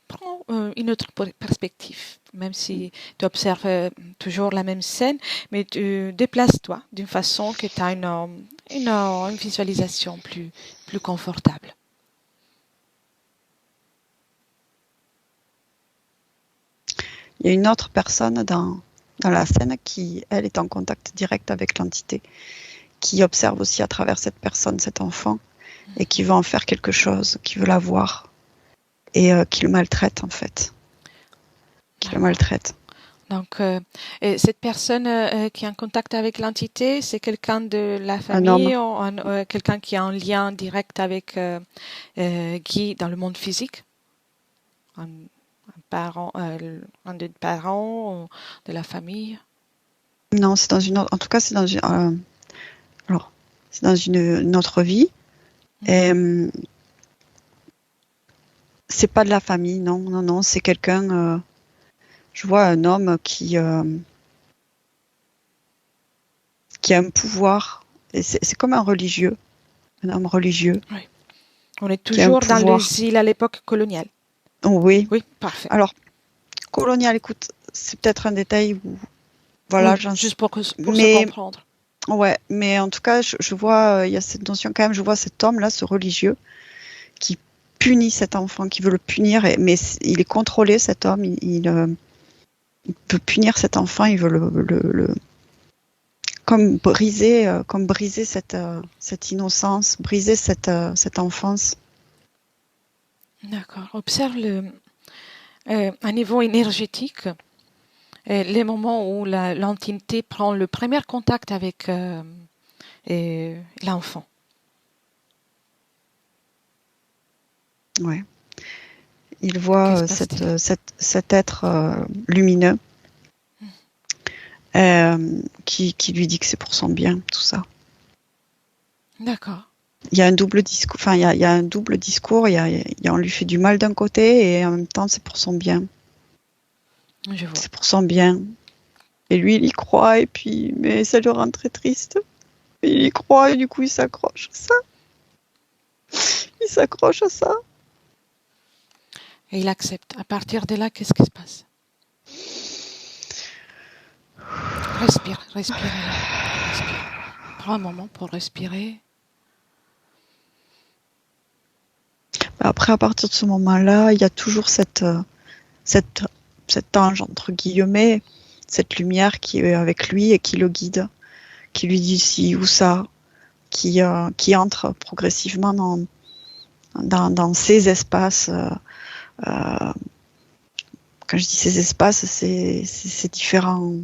Prends une autre perspective, même si tu observes toujours la même scène, mais tu déplaces-toi d'une façon que tu as une visualisation plus confortable. Il y a une autre personne dans la scène qui, elle, est en contact direct avec l'entité, qui observe aussi à travers cette personne, cet enfant, et qui veut en faire quelque chose, qui veut la voir, et qui le maltraite en fait. Qui le maltraite. Donc, et cette personne qui est en contact avec l'entité, c'est quelqu'un de la Un homme. famille ou quelqu'un qui est en lien direct avec Guy dans le monde physique? Un parent, un des parents de la famille? Non, c'est dans une autre. En tout cas, c'est dans une. Alors, c'est dans une autre vie. Et c'est pas de la famille, non. C'est quelqu'un. Je vois un homme qui a un pouvoir. Et c'est comme un religieux, un homme religieux. Oui. On est Qui a un toujours dans pouvoir. les îles à l'époque coloniale. Oh, oui. Oui, parfait. Alors, colonial, écoute, c'est peut-être un détail où. Voilà, oui, juste pour se comprendre. Ouais, mais en tout cas, je vois, il y a cette notion quand même, je vois cet homme-là, ce religieux, qui punit cet enfant, qui veut le punir, mais il est contrôlé, cet homme, il peut punir cet enfant, il veut comme briser cette innocence, briser cette enfance. D'accord. Observe un niveau énergétique Et les moments où l'entité prend le premier contact avec l'enfant. Ouais. Il voit cet être lumineux qui lui dit que c'est pour son bien, tout ça. D'accord. Il y a un double discours, enfin, il y a un double discours, on lui fait du mal d'un côté et en même temps, c'est pour son bien. Je vois. C'est pour son bien. Et lui, il y croit, et puis, mais ça le rend très triste. Et il y croit, et du coup, il s'accroche à ça. Il s'accroche à ça. Et il accepte. À partir de là, qu'est-ce qui se passe? Respire, respire. Prends un moment pour respirer. Après, à partir de ce moment-là, il y a toujours cet ange, entre guillemets, cette lumière qui est avec lui et qui le guide, qui lui dit ci ou ça, qui entre progressivement dans ces espaces. Quand je dis ces espaces, c'est différent.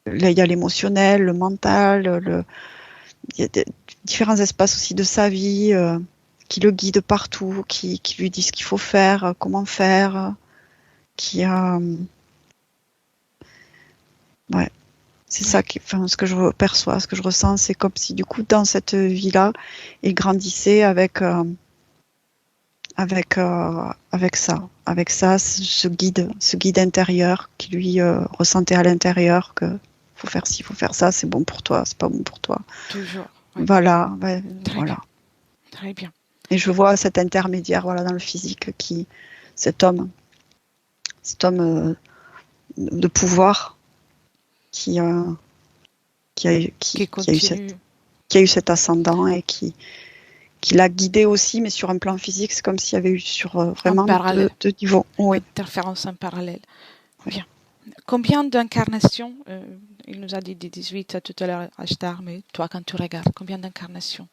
Là, il y a l'émotionnel, le mental, il y a différents espaces aussi de sa vie qui le guident partout, qui lui disent ce qu'il faut faire, comment faire, ouais. C'est ça ce que je perçois, ce que je ressens, c'est comme si du coup dans cette vie-là, il grandissait avec ça, ce guide intérieur qui lui ressentait à l'intérieur que faut faire ci, faut faire ça, c'est bon pour toi, c'est pas bon pour toi. Toujours. Ouais. Voilà, Très voilà. Bien. Très bien. Et je vois cet intermédiaire, voilà, dans le physique, cet homme de pouvoir qui a eu cet ascendant et qui l'a guidé aussi, mais sur un plan physique, c'est comme s'il y avait eu vraiment deux niveaux. Oui. Interférence en parallèle. Bien. Combien d'incarnations il nous a dit 18 tout à l'heure, Ashtar, mais toi, quand tu regardes, combien d'incarnations?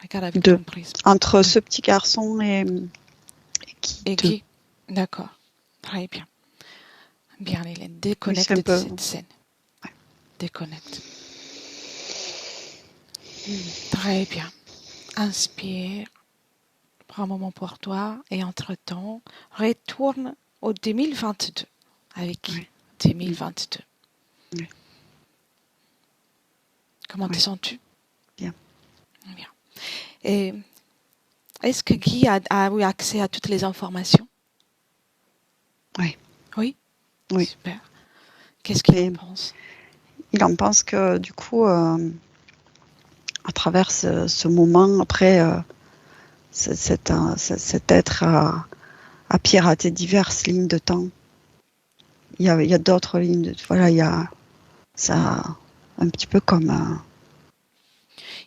Regarde avec ton prisme. Entre ce petit garçon et Guy. D'accord. Très bien. Bien, Hélène, déconnecte de cette scène. Ouais. Déconnecte. Très bien. Inspire. Prends un moment pour toi et entre-temps, retourne au 2022. Avec qui? 2022. Oui. Comment te sens-tu? Bien. Bien. Et est-ce que Guy a eu accès à toutes les informations? Oui. Oui? Oui. Super. Qu'est-ce qu'il en pense? Il en pense que du coup, à travers ce moment, après, cet être a piraté diverses lignes de temps. Il y a d'autres lignes. Voilà, il y a ça un petit peu comme.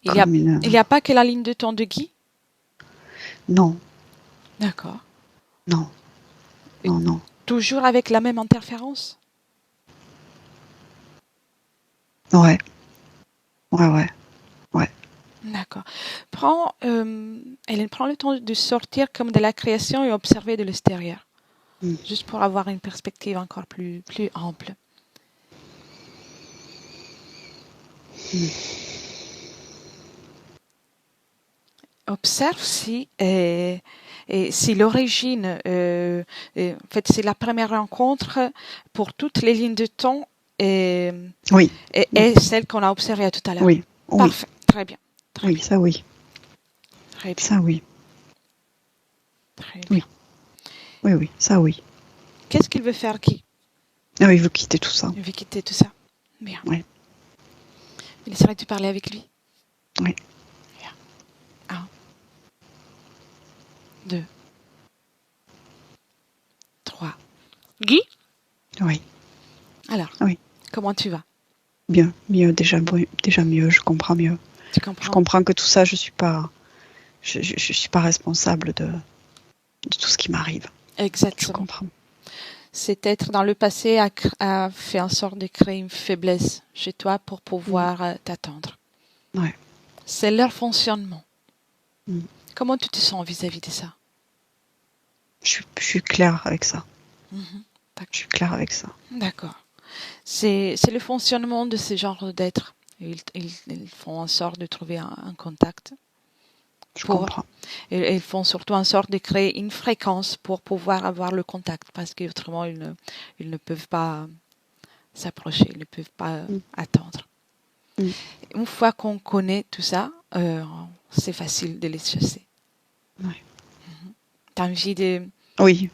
Il n'y a pas que la ligne de temps de Guy? Non. D'accord. Non. Non. Toujours avec la même interférence? Ouais. D'accord. Hélène, prends le temps de sortir comme de la création et observer de l'extérieur. Juste pour avoir une perspective encore plus ample. Observe si l'origine, en fait, c'est la première rencontre pour toutes les lignes de temps et celle qu'on a observée tout à l'heure. Oui. Parfait. Très bien. Très bien. Ça oui. Très bien. Ça oui. Très bien. Oui, ça oui. Qu'est-ce qu'il veut faire, Guy? Ah, il veut quitter tout ça. Il veut quitter tout ça. Bien. Oui. Il essaierait de parler avec lui? Oui. Bien. 1, 2, 3. Guy? Oui. Alors, comment tu vas? Bien, mieux, déjà mieux, je comprends mieux. Tu comprends? Je comprends que tout ça, je suis pas responsable de tout ce qui m'arrive. Exactement. Je comprends. Cet être dans le passé a fait en sorte de créer une faiblesse chez toi pour pouvoir t'attendre. Ouais. C'est leur fonctionnement. Comment tu te sens vis-à-vis de ça? Je suis claire avec ça. Je suis claire avec ça. D'accord. C'est le fonctionnement de ce genre d'être. Ils font en sorte de trouver un contact. Je comprends. Et ils font surtout en sorte de créer une fréquence pour pouvoir avoir le contact, parce qu'autrement, ils ne peuvent pas s'approcher, ils ne peuvent pas attendre. Une fois qu'on connaît tout ça, c'est facile de les chasser. Ouais. Tu as envie de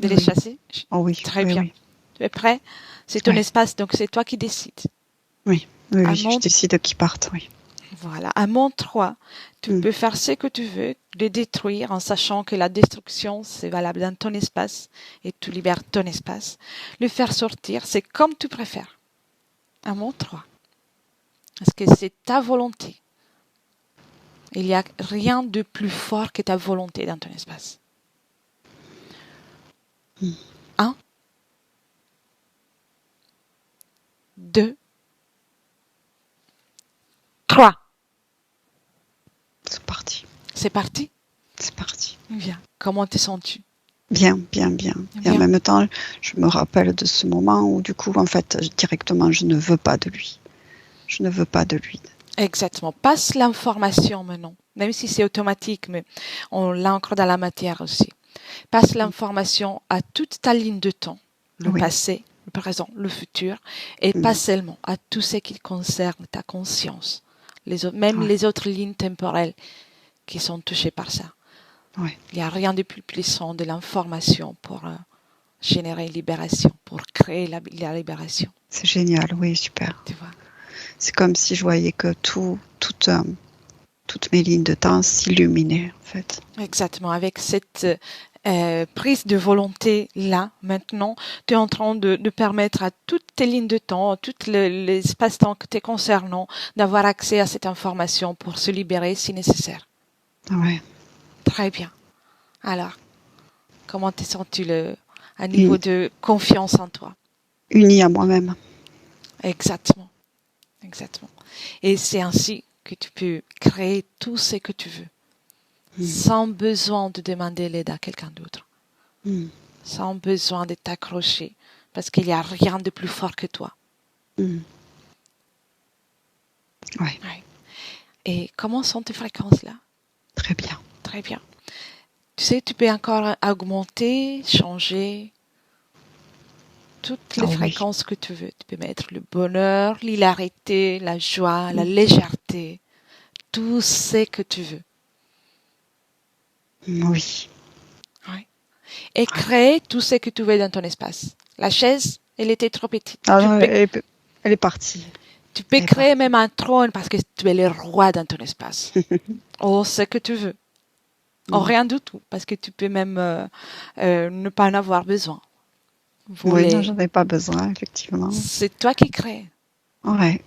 les chasser? Oh oui. Très bien. Oui. Tu es prêt? C'est ton espace, donc c'est toi qui décides. Oui, je décide qui partent, oui. Voilà. À mon 3, tu peux faire ce que tu veux, les détruire en sachant que la destruction, c'est valable dans ton espace et tu libères ton espace. Le faire sortir, c'est comme tu préfères. À mon 3. Parce que c'est ta volonté. Il n'y a rien de plus fort que ta volonté dans ton espace. 1, 2, 3. C'est parti. C'est parti? C'est parti. Bien. Comment te sens-tu? Bien. Et en même temps, je me rappelle de ce moment où, du coup, en fait, directement, je ne veux pas de lui. Je ne veux pas de lui. Exactement. Passe l'information maintenant. Même si c'est automatique, mais on l'a encore dans la matière aussi. Passe l'information à toute ta ligne de temps. Le passé, le présent, le futur. Et pas seulement à tout ce qui concerne ta conscience. Les autres lignes temporelles qui sont touchées par ça. Ouais. Il n'y a rien de plus puissant de l'information pour générer une libération, pour créer la libération. C'est génial, oui, super. Tu vois. C'est comme si je voyais que toutes mes lignes de temps s'illuminaient, en fait. Exactement. Avec cette prise de volonté là, maintenant, tu es en train de permettre à toutes tes lignes de temps, tous les espaces-temps que tu es concernant, d'avoir accès à cette information pour se libérer si nécessaire. Ouais. Très bien. Alors, comment te sens-tu à niveau de confiance en toi? Unie à moi-même. Exactement. Et c'est ainsi que tu peux créer tout ce que tu veux, sans besoin de demander l'aide à quelqu'un d'autre, sans besoin de t'accrocher, parce qu'il n'y a rien de plus fort que toi. Ouais. Et comment sont tes fréquences là? Très bien. Très bien. Tu sais, tu peux encore augmenter, changer toutes les fréquences que tu veux. Tu peux mettre le bonheur, l'hilarité, la joie, la légèreté, tout ce que tu veux. Oui. Et créer tout ce que tu veux dans ton espace. La chaise, elle était trop petite. Elle est partie. Tu peux créer même un trône parce que tu es le roi dans ton espace. Ce que tu veux. Rien du tout, parce que tu peux même ne pas en avoir besoin. Oui, non, j'en ai pas besoin, effectivement. C'est toi qui crées. Ouais.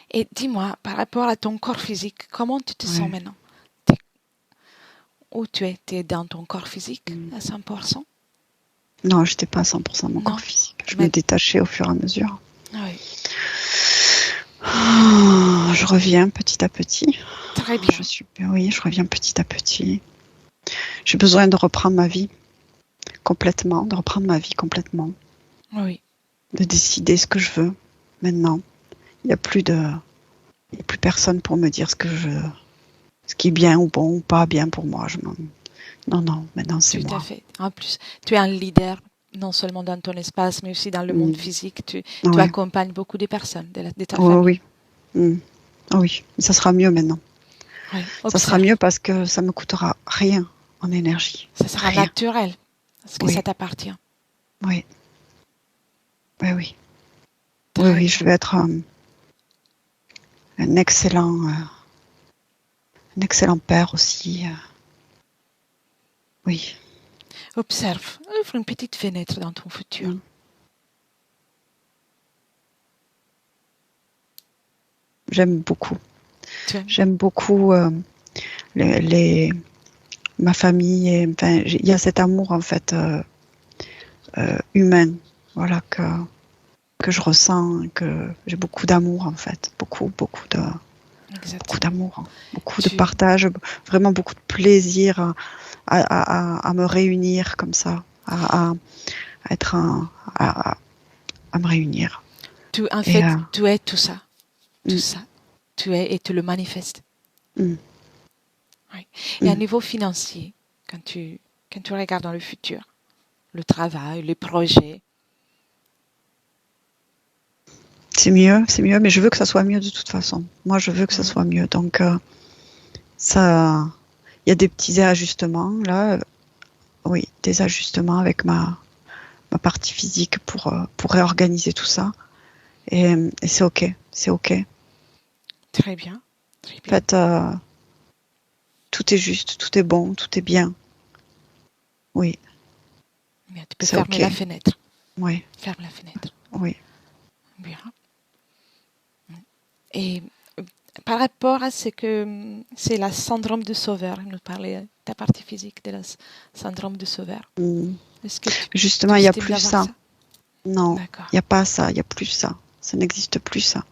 Et dis-moi, par rapport à ton corps physique, comment tu te sens maintenant? Où tu es? Tu es dans ton corps physique à 100%? Non, je n'étais pas à 100% mon corps physique. Je me détachais au fur et à mesure. Oui. Je reviens petit à petit. Très bien. Je reviens petit à petit. J'ai besoin de reprendre ma vie complètement, Oui. De décider ce que je veux maintenant. Il n'y a plus personne pour me dire ce qui est bien ou bon ou pas bien pour moi. Non, maintenant c'est moi. Tout à fait. En plus, tu es un leader, non seulement dans ton espace, mais aussi dans le monde physique. Tu accompagnes beaucoup de personnes de ta famille. Oui. Oui, ça sera mieux maintenant. Oui. Ça sera mieux parce que ça me coûtera rien en énergie. Ça sera naturel, parce que ça t'appartient. Oui. Oui, je vais être un excellent père aussi. Oui. Observe, ouvre une petite fenêtre dans ton futur. J'aime beaucoup. Ma famille. Il y a cet amour en fait humain, voilà que je ressens, que j'ai beaucoup d'amour en fait, beaucoup d'amour, beaucoup de partage, vraiment beaucoup de plaisir à me réunir comme ça, à être à me réunir. En fait, tu es tout ça. Tout ça. Tu es et tu le manifestes. Oui. Et à niveau financier, quand tu regardes dans le futur, le travail, les projets. C'est mieux, mais je veux que ça soit mieux de toute façon. Moi, je veux que ça soit mieux. Donc, ça, il y a des petits ajustements là. Oui, des ajustements avec ma partie physique pour réorganiser tout ça. Et c'est OK. C'est OK. Très bien. Très bien. En fait, tout est juste, tout est bon, tout est bien. Oui. Bien, tu peux fermer la fenêtre. Oui. Ferme la fenêtre. Oui. Bien. Et par rapport à ce que c'est la syndrome du sauveur, nous parlait ta partie physique de la syndrome du sauveur. Est-ce que justement, il n'y a plus ça. Non, il D'accord. n'y a pas ça, il n'y a plus ça. Ça n'existe plus ça.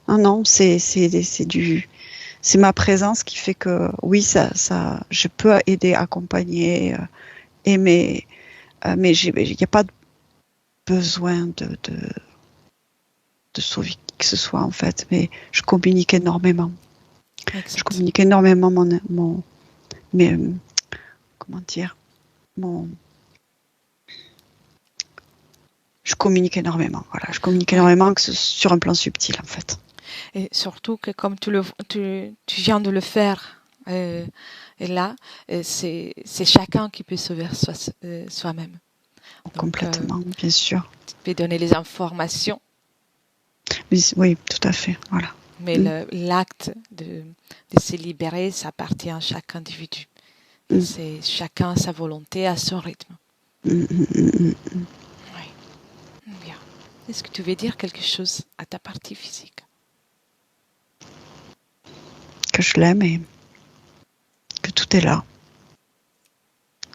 Non, c'est ma présence qui fait que oui, ça, je peux aider, accompagner, aimer, mais il n'y a pas de besoin de sauver qui que ce soit en fait. Mais je communique énormément. Exact. Je communique énormément je communique énormément. Voilà, je communique énormément sur un plan subtil en fait. Et surtout que comme tu viens de le faire, et là, c'est chacun qui peut sauver soi-même. Complètement, bien sûr. Tu peux donner les informations. Oui, tout à fait. Voilà. Mais l'acte de se libérer, ça appartient à chaque individu. C'est chacun sa volonté, à son rythme. Oui. Bien. Est-ce que tu veux dire quelque chose à ta partie physique? Que je l'aime et que tout est là.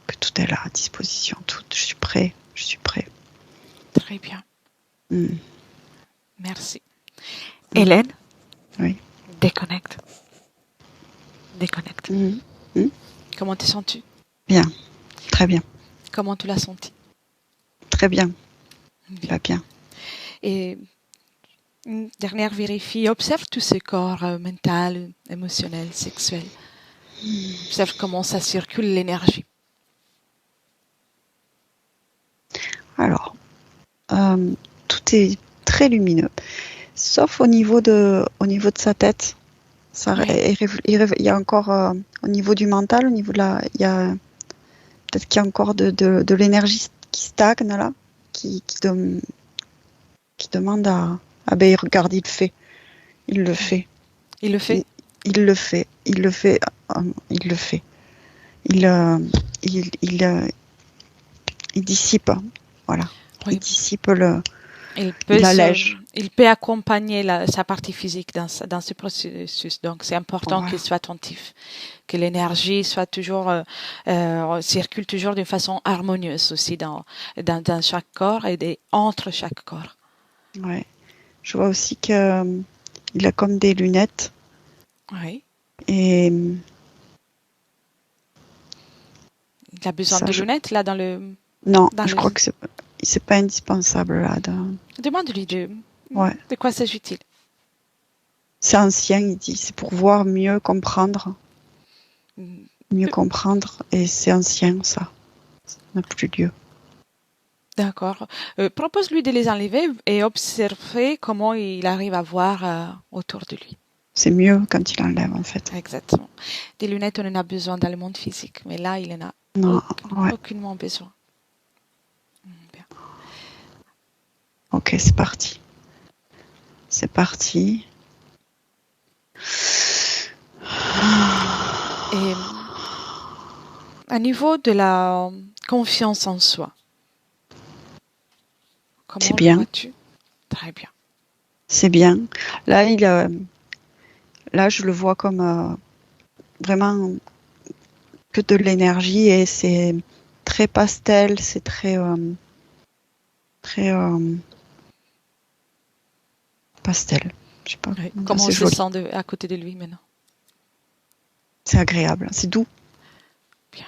Que tout est là à disposition. Je suis prêt. Je suis prêt. Très bien. Merci. Hélène? Oui. Déconnecte. Comment te sens-tu? Bien. Très bien. Comment tu l'as senti? Très bien. Va bien. Et une dernière vérifie. Observe tous ces corps mental, émotionnel, sexuel. Observe comment ça circule l'énergie. Alors, tout est très lumineux, sauf au niveau de sa tête. Ça, il y a encore au niveau du mental, au niveau de il y a peut-être qu'il y a encore de l'énergie qui stagne là, qui demande à ben regarde, il le fait. Il le fait. Il le fait. Il le fait. Il le fait. Il le fait. Il dissipe. Voilà. Oui. Il dissipe il allège. Il peut accompagner sa partie physique dans ce processus. Donc, c'est important qu'il soit attentif, que l'énergie soit toujours circule toujours d'une façon harmonieuse aussi dans chaque corps et entre chaque corps. Ouais. Je vois aussi que il a comme des lunettes. Oui. Et il a besoin de lunettes là dans le. Non, je crois que c'est pas indispensable là. Demande-lui de quoi s'agit-il? C'est ancien, il dit. C'est pour voir mieux comprendre. Mieux comprendre. Et c'est ancien, ça. Ça n'a plus lieu. D'accord. Propose-lui de les enlever et observer comment il arrive à voir autour de lui. C'est mieux quand il enlève, en fait. Exactement. Des lunettes, on en a besoin dans le monde physique, mais là, il en a aucunement besoin. Bien. Ok, c'est parti. C'est parti. Et à niveau de la confiance en soi, comment c'est bien. vois-tu? Très bien. C'est bien. Là, là, je le vois comme vraiment que de l'énergie et c'est très pastel, c'est très pastel. Je sais pas. Oui. Comment on se sent à côté de lui maintenant? C'est agréable, c'est doux. Bien.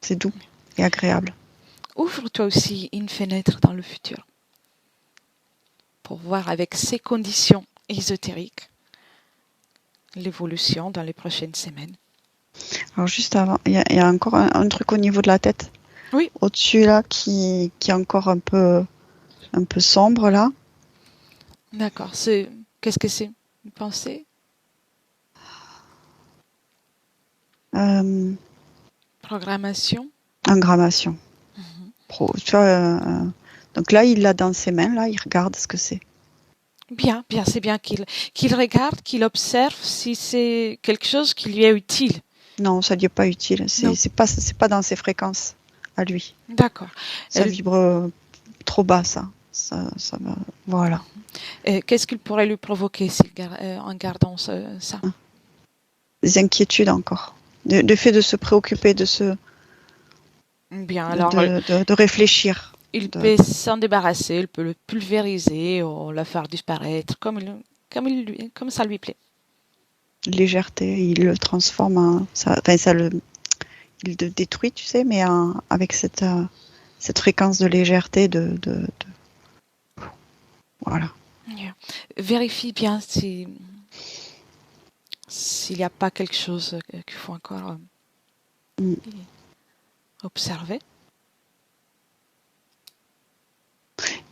C'est doux et agréable. Ouvre toi aussi une fenêtre dans le futur pour voir avec ces conditions ésotériques l'évolution dans les prochaines semaines. Alors juste avant, il y a encore un truc au niveau de la tête. Oui. Au-dessus là, qui est encore un peu sombre là. D'accord. Qu'est-ce que c'est? Une pensée? Programmation? Engrammation. Tu vois, donc là, il l'a dans ses mains, là, il regarde ce que c'est. Bien, c'est bien qu'il regarde, qu'il observe si c'est quelque chose qui lui est utile. Non, ça lui est pas utile. C'est pas dans ses fréquences à lui. D'accord. Ça vibre trop bas, ça va. Voilà. Qu'est-ce qu'il pourrait lui provoquer en gardant ça? Des inquiétudes encore. Le fait de se préoccuper, Bien, alors de réfléchir. Il peut s'en débarrasser, il peut le pulvériser ou le faire disparaître comme ça lui plaît. Légèreté, il le transforme en il le détruit, tu sais, mais avec cette fréquence de légèreté, voilà. Yeah. Vérifie bien s'il n'y a pas quelque chose qu'il faut encore observer.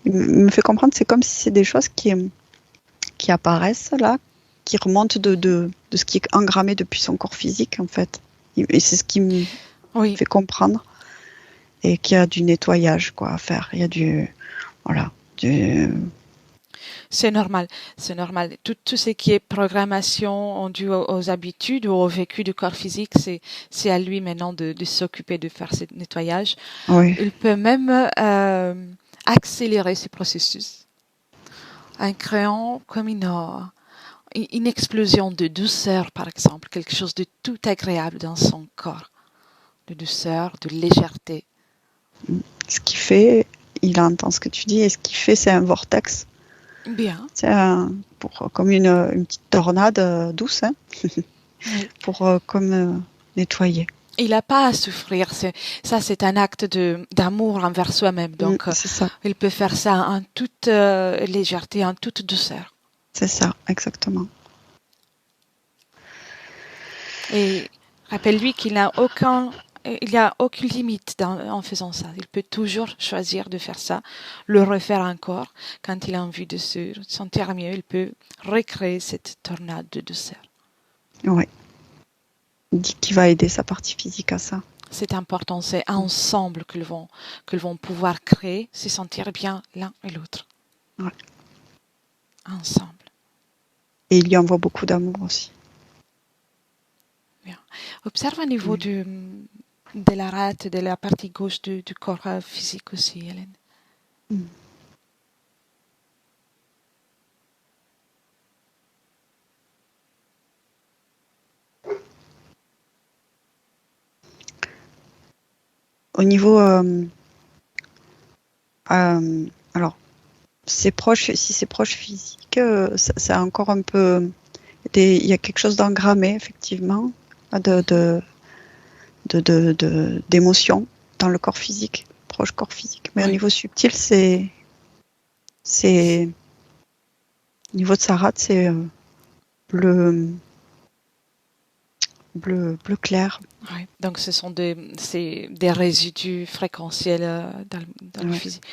Il me fait comprendre, c'est comme si c'est des choses qui apparaissent là, qui remontent de ce qui est engrammé depuis son corps physique, en fait. Et c'est ce qui me fait comprendre. Et qu'il y a du nettoyage à faire. Il y a C'est normal. Tout ce qui est programmation dû aux habitudes ou au vécu du corps physique, c'est à lui maintenant de s'occuper de faire ce nettoyage. Oui. Il peut même accélérer ce processus en créant comme une explosion de douceur, par exemple, quelque chose de tout agréable dans son corps, de douceur, de légèreté. Ce qu'il fait, il entend ce que tu dis, et ce qu'il fait, c'est un vortex. Bien. C'est comme une petite tornade douce, hein, pour nettoyer. Il n'a pas à souffrir. C'est un acte d'amour envers soi-même. Donc, c'est ça. Il peut faire ça en toute légèreté, en toute douceur. C'est ça, exactement. Et rappelle-lui qu'il n'a il n'y a aucune limite en faisant ça. Il peut toujours choisir de faire ça, le refaire encore. Quand il a envie de se sentir mieux, il peut recréer cette tornade de douceur. Oui. Il dit qu'il va aider sa partie physique à ça. C'est important, c'est ensemble qu'ils vont pouvoir créer, se sentir bien l'un et l'autre. Ouais. Ensemble. Et il y envoie beaucoup d'amour aussi. Bien. Observe au niveau de la rate, de la partie gauche du corps physique aussi, Hélène. Au niveau, alors, si c'est proche physique, c'est encore un peu, il y a quelque chose d'engrammé effectivement, d'émotion dans le corps physique, proche corps physique. Mais au niveau subtil, c'est au niveau de sa rate, c'est bleu clair. Oui. Donc ce sont des résidus fréquentiels dans le physique.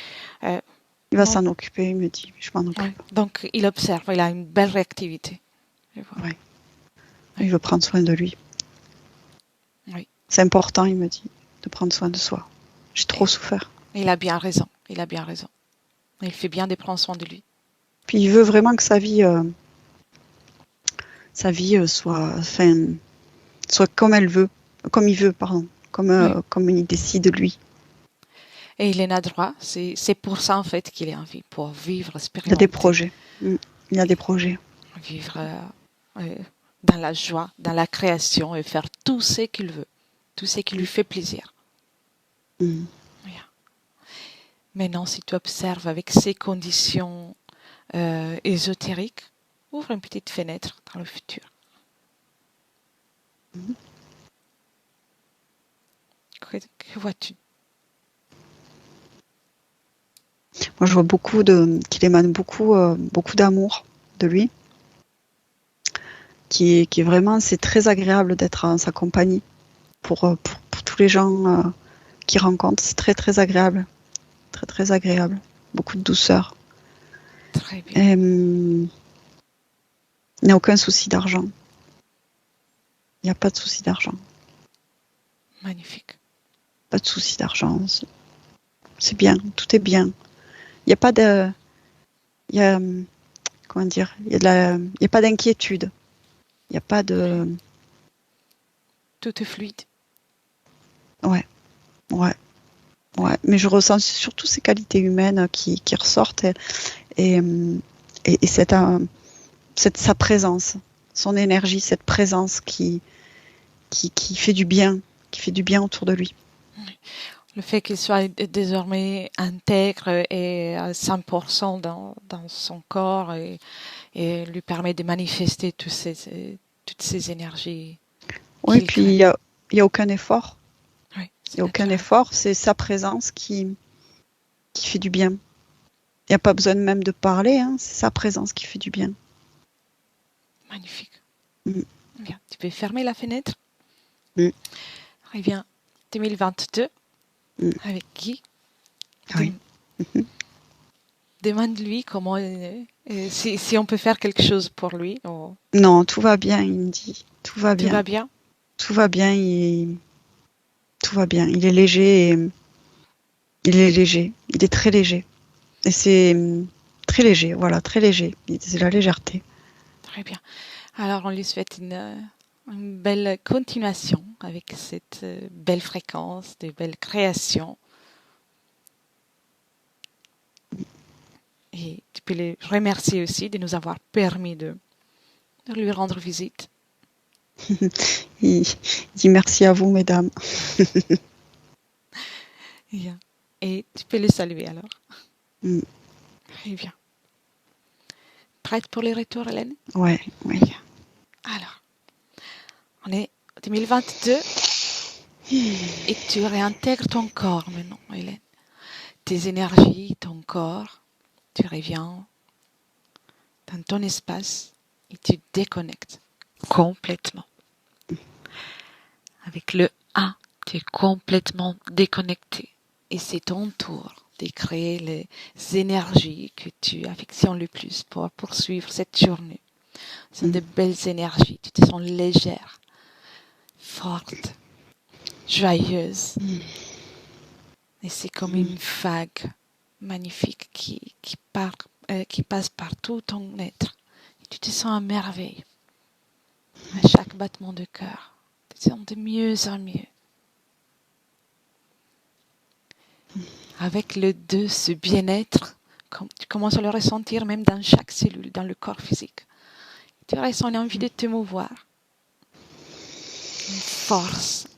Il va s'en occuper, il me dit, je m'en occupe. Ouais. Donc il observe, il a une belle réactivité. Ouais. Il veut prendre soin de lui. Oui. C'est important, il me dit, de prendre soin de soi. J'ai trop souffert. Il a bien raison. Il fait bien de prendre soin de lui. Puis il veut vraiment que sa vie soit comme il veut, comme il décide lui. Et il en a droit. C'est pour ça en fait qu'il est en vie, pour vivre, expérimenter. Il y a des projets. Il y a des projets. Vivre dans la joie, dans la création et faire tout ce qu'il veut, tout ce qui lui fait plaisir. Voilà. Maintenant, si tu observes avec ces conditions ésotériques, ouvre une petite fenêtre dans le futur. Que vois-tu? Moi, je vois qu'il émane beaucoup d'amour de lui, qui est vraiment, c'est très agréable d'être en sa compagnie pour tous les gens qu'il rencontre. C'est très, très agréable. Très, très agréable. Beaucoup de douceur. Très bien. Et, il n'y a aucun souci d'argent. Il n'y a pas de souci d'argent. Magnifique. Pas de souci d'argent. C'est bien. Tout est bien. Il n'y a pas de... Il y a... Comment dire? Il y a pas d'inquiétude. Il n'y a pas de... Tout est fluide. Ouais. Mais je ressens surtout ces qualités humaines qui ressortent et sa présence, son énergie, cette présence qui fait du bien, autour de lui. Le fait qu'il soit désormais intègre et à 100% dans son corps et lui permet de manifester toutes ces énergies. Oui, puis il y a aucun effort. Oui, il n'y a aucun effort, c'est sa présence qui fait du bien. Il n'y a pas besoin même de parler, hein, c'est sa présence qui fait du bien. Magnifique. Bien, tu peux fermer la fenêtre. Revient 2022 avec Guy. Oui. Demande-lui comment, si on peut faire quelque chose pour lui. Ou... Non, tout va bien, il me dit. Tout va bien. Tout va bien. Tout va bien. Tout va bien. Il est léger. Il est très léger. Et c'est très léger, voilà, très léger. C'est la légèreté. Très bien. Alors, on lui souhaite une belle continuation avec cette belle fréquence, des belles créations. Et tu peux les remercier aussi de nous avoir permis de lui rendre visite. Il dit merci à vous, mesdames. Bien. Et tu peux les saluer alors. Très bien. Prête pour les retours, Hélène? Oui. Bien. Alors, on est 2022 et tu réintègres ton corps maintenant, Hélène. Tes énergies, ton corps, tu reviens dans ton espace et tu déconnectes complètement. Avec le A, tu es complètement déconnecté et c'est ton tour de créer les énergies que tu affectionnes le plus pour poursuivre cette journée. Ce sont de belles énergies, tu te sens légère, forte, joyeuse. Et c'est comme une vague magnifique qui passe par tout ton être. Et tu te sens à merveille. À chaque battement de cœur, tu te sens de mieux en mieux. Avec le 2, ce bien-être, tu commences à le ressentir même dans chaque cellule, dans le corps physique. Tu ressens l'envie de te mouvoir. Une force.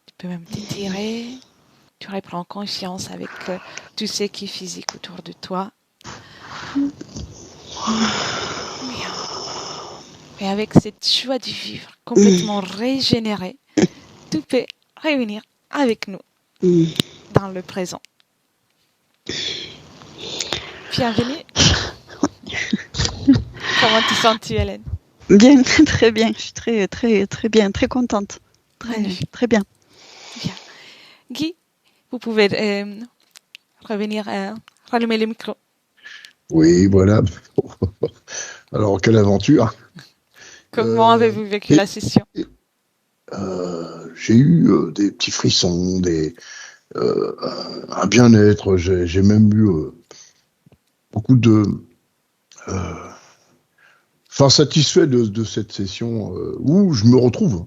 Tu peux même t'étirer. Tu reprends conscience avec tout ce qui est physique autour de toi. Bien. Et avec cette joie de vivre complètement régénérée, tu peux revenir avec nous dans le présent. Bienvenue. Comment te sens-tu, Hélène? Bien, très bien. Je suis très, très, très bien, très contente. Très bien. Bien. Guy, vous pouvez revenir rallumer le micro. Oui, voilà. Alors, quelle aventure. Comment avez-vous vécu la session? J'ai eu des petits frissons, un bien-être. J'ai même eu beaucoup de... satisfait de cette session où je me retrouve.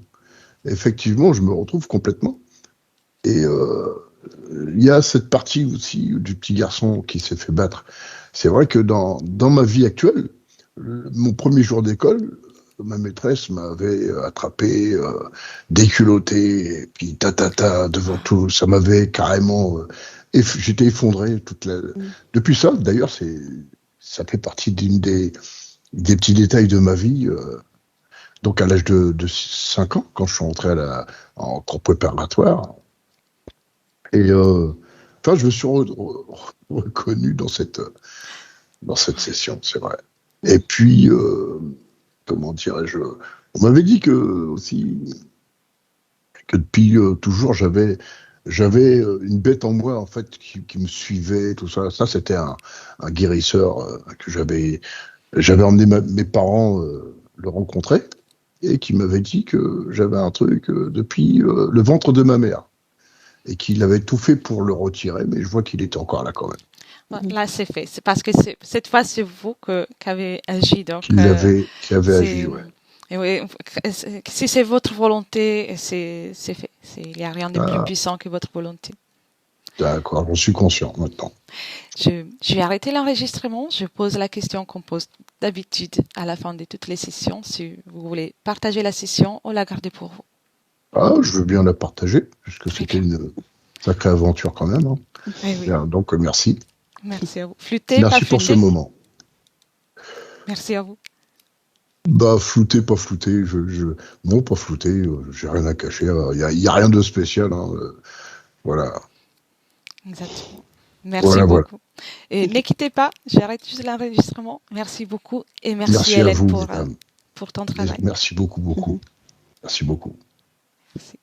Effectivement, je me retrouve complètement. Et il y a cette partie aussi du petit garçon qui s'est fait battre. C'est vrai que dans ma vie actuelle, mon premier jour d'école, ma maîtresse m'avait attrapé, déculotté, et puis devant tout. Ça m'avait carrément... j'étais effondré. Depuis ça, d'ailleurs, ça fait partie des petits détails de ma vie. Donc à l'âge de 5 ans, quand je suis rentré en cours préparatoire. Et Enfin, je me suis reconnu dans cette session, c'est vrai. Et puis, comment dirais-je, on m'avait dit que aussi que depuis toujours j'avais une bête en moi en fait qui me suivait, tout ça. Ça, c'était un guérisseur que j'avais emmené mes parents le rencontrer et qui m'avait dit que j'avais un truc depuis le ventre de ma mère et qu'il avait tout fait pour le retirer, mais je vois qu'il était encore là quand même. Là, c'est fait. C'est parce que cette fois, c'est vous qui avez agi. Donc, Qui avait agi, ouais. Et oui, si c'est votre volonté, c'est fait. Il n'y a rien de plus puissant que votre volonté. D'accord, j'en suis conscient maintenant. Je vais arrêter l'enregistrement. Je pose la question qu'on pose d'habitude à la fin de toutes les sessions. Si vous voulez partager la session ou la garder pour vous. Ah, je veux bien la partager, puisque c'était une sacrée aventure quand même. Hein. Oui. Bien, donc, merci. Merci à vous. Flûter, merci pour ce moment. Merci à vous. Bah, flouter, pas flouter. Non, pas flouter. J'ai rien à cacher. Il y a rien de spécial. Hein. Voilà. Exactement. Merci beaucoup. Voilà. Et ne quittez pas. J'arrête juste l'enregistrement. Merci beaucoup. Et merci Hélène à vous, pour ton travail. Merci beaucoup. Merci beaucoup. Merci.